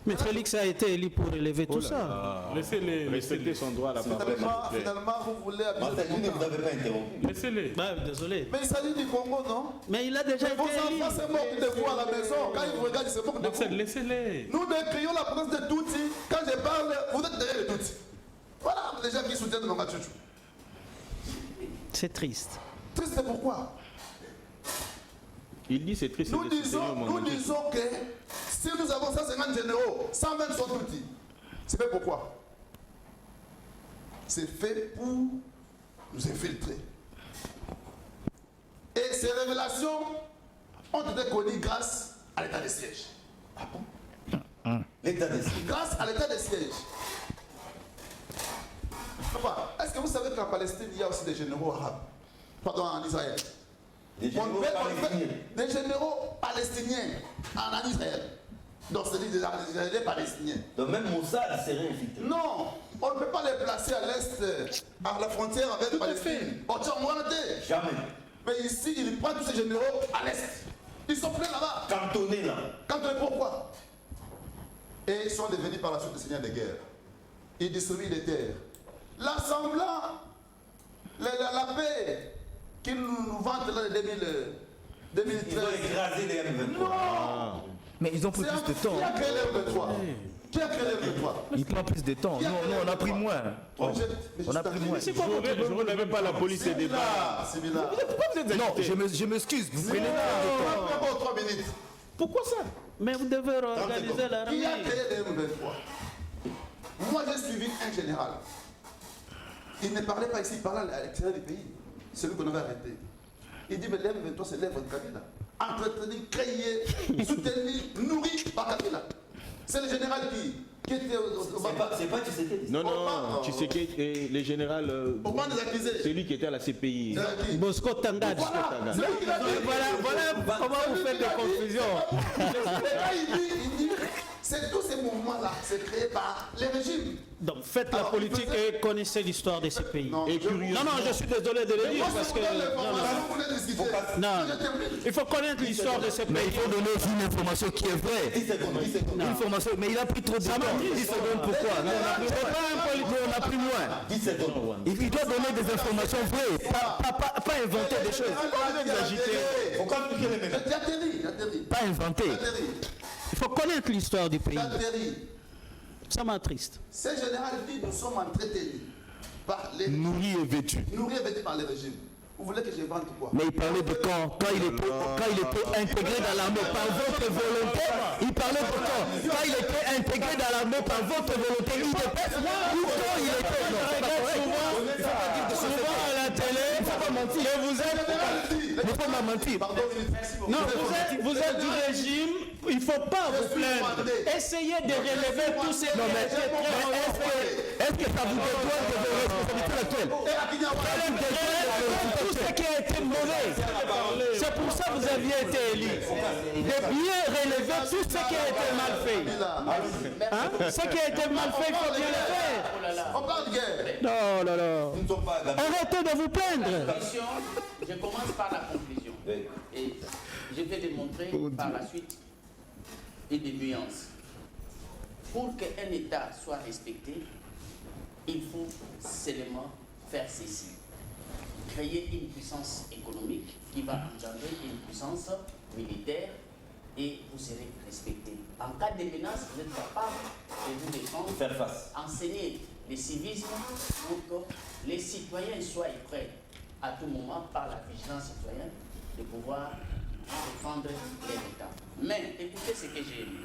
Mais Félix a été élu pour relever tout ça. Laissez-les. Respecter son droit à la parole. Finalement, vous voulez Marcelino, vous n'avez pas interrompu. Laissez-les. Bah, désolé. Mais il s'agit du Congo, non? Mais il a déjà été Vos élu. enfants se moquent de vous à la maison. Quand ils vous regardent, ils se moquent de vous. Laissez-les. Nous décrions la présence de Tutsi. Quand je parle, vous êtes derrière les Tutsi. Voilà les gens qui soutiennent Manga Tchouchou. C'est triste. Triste, c'est pourquoi? Il dit c'est triste. Nous disons que si nous avons 150 généraux, 120 sont Tutsi. C'est fait pourquoi? C'est fait pour nous infiltrer. Et ces révélations ont été connues grâce à l'état de siège. Ah bon? L'état de siège. Grâce à l'état de siège. Est-ce que vous savez qu'en Palestine, il y a aussi des généraux arabes? Pardon, en Israël. Des généraux palestiniens. Des généraux palestiniens en Israël. Donc c'est des Israéliens palestiniens. Donc même Mossad serait infiltré. Non, on ne peut pas les placer à l'est, à la frontière avec la Palestine. Jamais. Mais ici, ils prennent tous ces généraux à l'est. Ils sont pleins là-bas. Cantonnés là. Cantonnés pourquoi? Et ils sont devenus par la suite des seigneurs de guerre. Ils distribuent les terres. L'assemblant, la paix qu'ils nous vantent là de 2013. Ils ont écrasé les M23. Non. Mais ils ont pris plus de temps. Qui a créé les M23? Qui a créé les M23? Il prend plus de temps. Nous, on a pris moins. On a pris moins. Je n'avais pas la police et des bars. C'est bizarre. Pourquoi vous êtes Non, agité? je m'excuse. Vous prenez D'abord 3 minutes. Pourquoi ça? Mais vous devez organiser Qui a l'armée. créé les M23? Moi, j'ai suivi un général. Il ne parlait pas ici, il parlait à l'extérieur du pays. Celui qu'on avait arrêté. Il dit, mais les M23, c'est l'œuvre de Kabila. Entretenu, créé, soutenu, nourri par Kabila. C'est le général qui était au C'est pas Tshisekedi. Non, Tshisekedi et les générales. Au banc des accusés. C'est lui qui était à la CPI. Bosco Tangad. Voilà comment vous faites des confusions. Il dit, C'est tous ces mouvements-là, c'est créé par les régimes. Donc faites la Alors, politique et connaissez l'histoire de ces pays. Non, Non, je suis désolé de le dire parce que... Non, il faut connaître l'histoire de ces pays. Mais il faut donner aussi une information qui est vraie. 10 secondes, 10 secondes. Une information, mais il a pris trop de temps. 10 secondes, pourquoi? Non, on a pris moins. 10 secondes. Il doit donner des informations vraies, pas inventer des choses. Faut pas appliquer les mêmes. J'atterris. Pas inventer. Il faut connaître l'histoire du pays. J'atterris. Ça m'attriste. Ce général dit nous sommes entretenus par les Nourri et vêtu. nourris et vêtus par les régimes. Vous voulez que je vende quoi? Mais il parlait de quand il était intégré dans l'armée par votre volonté. Il parlait de quand il était intégré dans l'armée par votre volonté. Il était ou quand il était. Non, c'est pas correct. Souvent à la télé, il ne faut pas mentir. Vous êtes. Il ne faut pas mentir. Non, vous êtes du régime, il ne faut pas vous plaindre. Essayez de relever tous ces... Non, mais est-ce que ça vous détourne de vos responsabilités actuelles? Tout ce qui a été mauvais. C'est pour ça que vous aviez été élu. De bien relever tout ce qui a été mal fait. Hein? Ce qui a été mal fait, il faut bien le faire. On parle de guerre. Non, non, non. Nous ne sommes pas Arrêtez de vous plaindre. Je commence par la conclusion. Et je vais démontrer par la suite et des nuances. Pour qu'un État soit respecté, il faut seulement faire ceci. Créer une puissance économique qui va engendrer une puissance militaire et vous serez respecté. En cas de menace, vous êtes capable de vous défendre, faire face. Enseigner le civisme pour que les citoyens soient prêts à tout moment par la vigilance citoyenne de pouvoir défendre les États. Mais écoutez ce que j'ai aimé.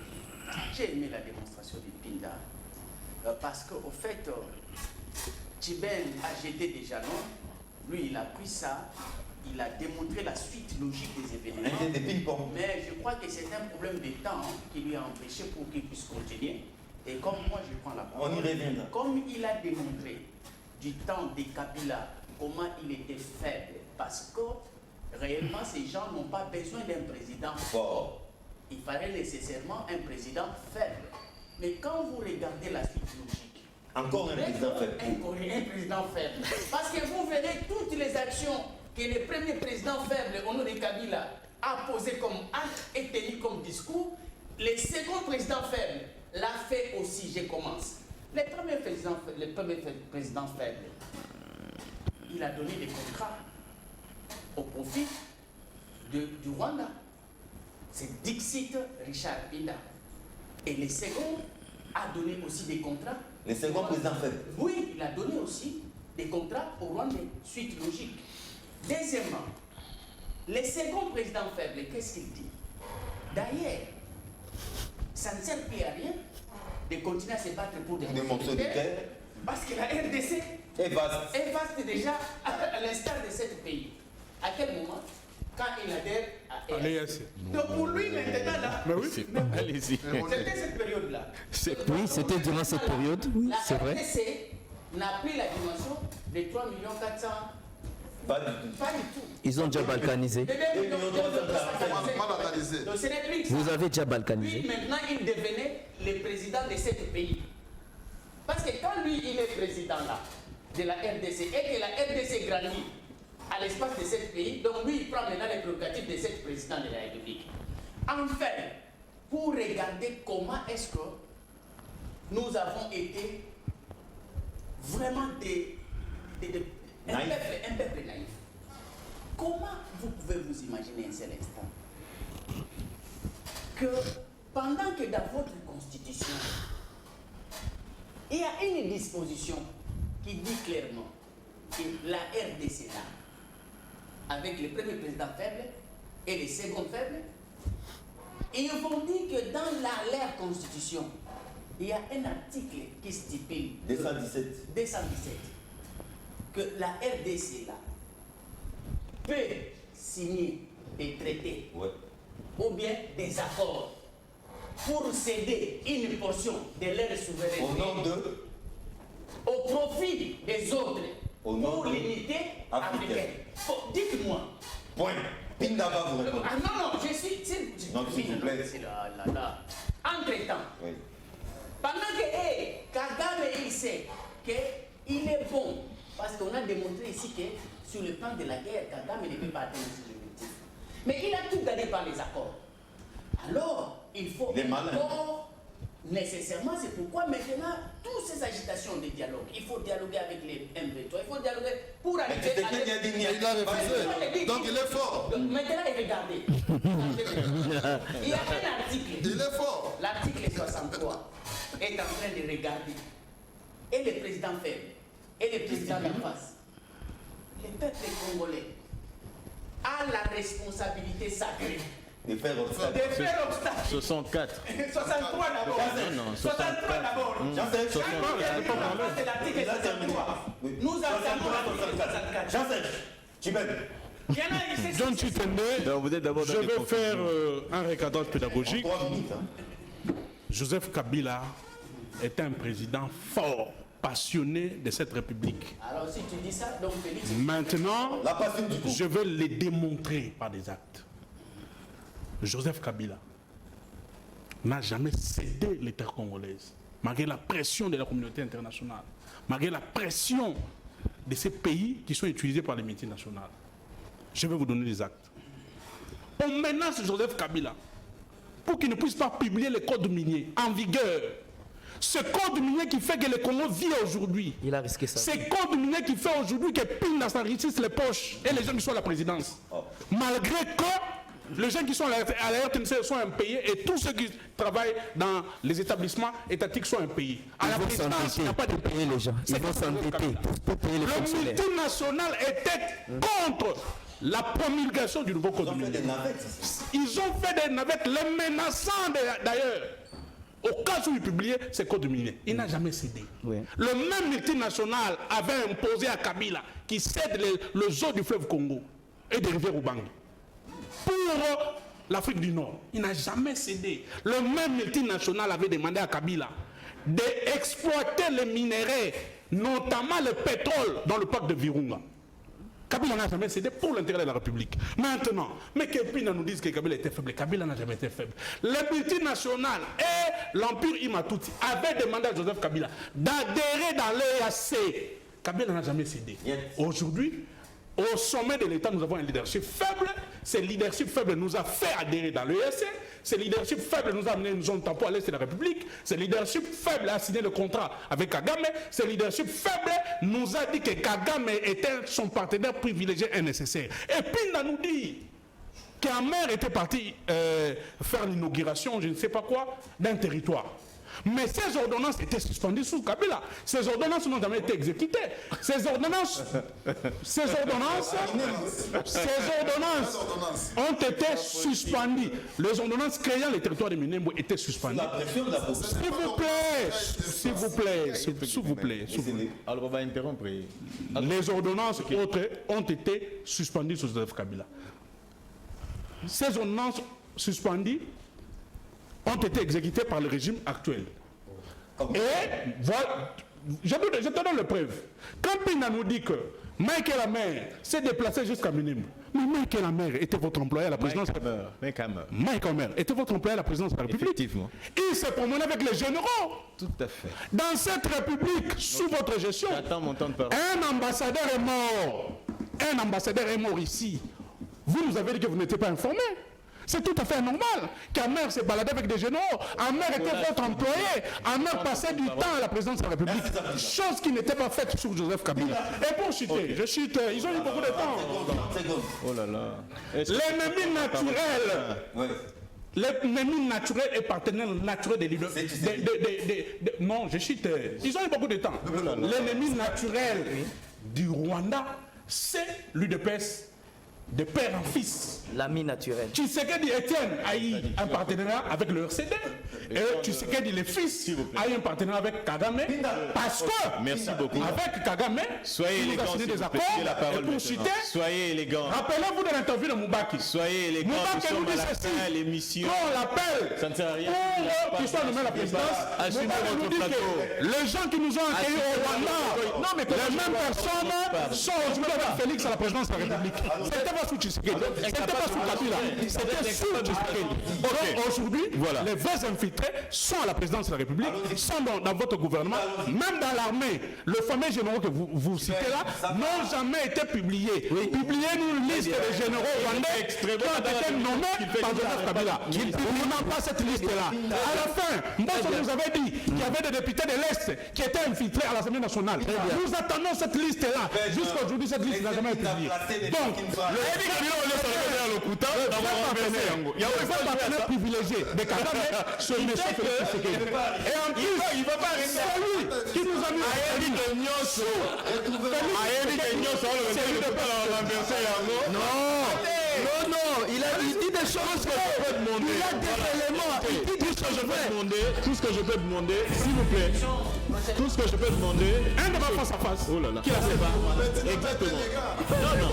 J'ai aimé la démonstration de Pinda parce qu'au fait, Tchiben a jeté des jalons, lui il a pris ça, il a démontré la suite logique des événements. Des ping-pong. Mais je crois que c'est un problème de temps qui lui a empêché pour qu'il puisse continuer. Et comme moi je prends la parole, On y reviendra. comme il a démontré du temps des Kabila comment il était faible, parce que réellement ces gens n'ont pas besoin d'un président fort. Il fallait nécessairement un président faible. Mais quand vous regardez la suite logique, Encore un président faible. un président faible. Parce que vous verrez toutes les actions que le premier président faible, Honoré Kabila, a posées comme acte et tenu comme discours. Le second président faible l'a fait aussi, je commence. Le premier président faible, il a donné des contrats au profit du Rwanda. C'est Dixit Richard Pinda. Et le second a donné aussi des contrats. Le second président faible. Oui, il a donné aussi des contrats au Rwandais. Suite logique. Deuxièmement, le second président faible, qu'est-ce qu'il dit? D'ailleurs, ça ne sert plus à rien de continuer à se battre pour des morceaux de terre. Parce que la RDC est vaste déjà à l'instar de ce pays. À quel moment? Quand il adhère à EAC. Donc pour lui maintenant là, Allez-y. c'était cette période-là. Oui, c'était durant cette période, oui, c'est vrai. La RDC n'a pris la dimension de 3 400 000. Pas du tout. Pas du tout. Ils ont déjà balkanisé. Vous avez déjà balkanisé. Lui, maintenant, il devenait le président de ce pays. Parce que quand lui, il est président là, de la RDC, et que la RDC grandit à l'espace de ce pays, donc lui, il prend maintenant les prérogatives de ce président de la République. Enfin, pour regarder comment est-ce que nous avons été vraiment un peuple naïf. Comment vous pouvez vous imaginer un seul instant que pendant que dans votre constitution, il y a une disposition qui dit clairement que la RDC là, avec le premier président faible et le second faible, ils vont dire que dans leur constitution, il y a un article qui stipule 217 que la RDC là peut signer des traités ou bien des accords pour céder une portion de leur souveraineté au nom de, au profit des autres pour l'unité africaine. Dites-moi. Point. Pinda va vous répondre. Ah non, je suis... Non, s'il vous plaît. En entre-temps, Oui. pendant que Kagame, il sait qu'il est bon, parce qu'on a démontré ici que sur le plan de la guerre, Kagame ne peut pas atteindre ses objectifs. Mais il a tout gardé par les accords. Alors, il faut Les malins. encore, nécessairement, c'est pourquoi maintenant, toutes ces agitations de dialogue, il faut dialoguer avec les M23, il faut dialoguer pour Mais arriver tu sais à... qu'il y a des Mais il a refusé. Donc il est fort. Maintenant, regardez. Il y a un article. Il est fort. L'article 63 est en train de regarder. Et le président faible, et le président d'en face. Le peuple congolais a la responsabilité sacrée De faire de faire obstacle. 64. 63 d'abord. Non, 63 d'abord. Jean-Serge, C'est l'article 63. Nous entamons l'article 64. Jean-Serge, Chibet. Il y en a ici. John Chitende, Donc vous êtes d'abord dans je les vais conclusions. faire un recadrage pédagogique. 3 minutes. Hein. Joseph Kabila est un président fort, passionné de cette République. Alors si tu dis ça, donc Félix. Maintenant, La passion du coup. je vais les démontrer par des actes. Joseph Kabila n'a jamais cédé les terres congolaises, malgré la pression de la communauté internationale, malgré la pression de ces pays qui sont utilisés par les multinationales. Je vais vous donner des actes. On menace Joseph Kabila pour qu'il ne puisse pas publier le code minier en vigueur. Ce code minier qui fait que le Congo vit aujourd'hui. Il a risqué ça. Ce code minier qui fait aujourd'hui que Pinda s'enrichisse les poches et les gens qui sont à la présidence. Malgré que les gens qui sont à la RTNC sont impayés et tous ceux qui travaillent dans les établissements étatiques sont impayés. À la présidence, il n'y a pas de payer les gens. Ils vont s'endetter pour payer les Le fonctionnaires. multinational était contre la promulgation du nouveau code Ils ont fait minier. des navettes ici. Ils ont fait des navettes, les menaçant d'ailleurs. Au cas où il publiait ce code minier, il n'a jamais cédé. Oui. Le même multinational avait imposé à Kabila qui cède le eaux du fleuve Congo et des rivières Ubangi pour l'Afrique du Nord. Il n'a jamais cédé. Le même multinational avait demandé à Kabila d'exploiter les minéraux, notamment le pétrole, dans le parc de Virunga. Kabila n'a jamais cédé pour l'intérêt de la République. Maintenant, mais que Pina nous dise que Kabila était faible. Kabila n'a jamais été faible. Les multinationales et l'Empire Imatuti avaient demandé à Joseph Kabila d'adhérer dans l'EAC. Kabila n'a jamais cédé. Yes. Aujourd'hui, au sommet de l'État, nous avons un leadership faible. Ce leadership faible nous a fait adhérer dans l'EAC. Ce leadership faible nous a amené une zone tampon à l'est de la République. Ce leadership faible a signé le contrat avec Kagame. Ce leadership faible nous a dit que Kagame était son partenaire privilégié et nécessaire. Et puis il nous dit qu'Amer était parti faire l'inauguration, je ne sais pas quoi, d'un territoire. Mais ces ordonnances étaient suspendues sous Kabila. Ces ordonnances n'ont jamais été exécutées. Ces ordonnances ont été suspendues. Les ordonnances créant les territoires de Minembwe étaient suspendues. La pression de la population. S'il vous plaît. Alors on va interrompre. Les ordonnances autres ont été suspendues sous Joseph Kabila. Ces ordonnances suspendues ont été exécutées par le régime actuel. Et voilà, je te donne le preuve. Quand Pina nous dit que Michael Amer s'est déplacé jusqu'à Minembwe, mais Michael Amer était votre employé à la présidence de la République. Michael Amer était votre employé à la présidence de la République. Effectivement. Il s'est promené avec les généraux. Tout à fait. Dans cette République, sous votre gestion, J'attends mon temps de parole. un ambassadeur est mort. Un ambassadeur est mort ici. Vous nous avez dit que vous n'étiez pas informé. C'est tout à fait normal qu'Amer s'est baladé avec des généraux. Amer était votre employé. Amer passait du temps à la présidence de la République. Chose qui n'était pas faite sur Joseph Kabila. Et pour citer, je cite, ils ont eu beaucoup de temps. Oh là là. L'ennemi naturel. Oui. L'ennemi naturel et partenaire naturel des leaders. Non, je cite. Ils ont eu beaucoup de temps. L'ennemi naturel du Rwanda, c'est l'UDPS de père en fils. L'ami naturel. Tshisekedi Etienne a eu un partenariat avec le RCD. Et Tshisekedi le fils a eu un partenariat avec Kagame. Parce que, Merci beaucoup. avec Kagame, Soyez il nous a élégant, signé s'il des vous plaît. accords. J'ai la parole Et pour maintenant. citer, Soyez élégant. rappelez-vous de l'interview de Moubaki. Soyez élégant. Nous Moubaki nous sommes dit à la ceci. fin de l'émission. Quand on l'appelle Ça ne sert à rien. pour qu'il soit nommé à la présidence, Assumez Moubaki votre nous dit plateau. que les gens qui nous ont accueillis au Rwanda, les mêmes personnes sont aujourd'hui avec Félix à la présidence de la République. C'était pas sous Tshisekedi, c'était pas sous Kabila, c'était sous Tshisekedi. Aujourd'hui, les vrais infiltrés sont à la présidence de la République, sont dans votre gouvernement, même dans l'armée. Le fameux général que vous citez là n'ont jamais été publiés. Publiez-nous une liste des généraux rwandais qui ont été nommés par Joseph Kabila. Nous n'avons pas cette liste-là. À la fin, Mbosso nous avait dit qu'il y avait des députés de l'Est qui étaient infiltrés à l'Assemblée nationale. Nous attendons cette liste-là. Jusqu'à aujourd'hui, cette liste n'a jamais été publiée. Donc, il y a un partenaire privilégié de Kagame, ce monsieur Félix Tshisekedi. Et en plus, il ne va pas rester celui qui nous a mis Non, il dit des choses que je peux demander. Il a des éléments. Tout ce que je peux demander, s'il vous plaît, tout ce que je peux demander, un débat face à face. Oh là là. Qui a fait ça? Exactement. Non.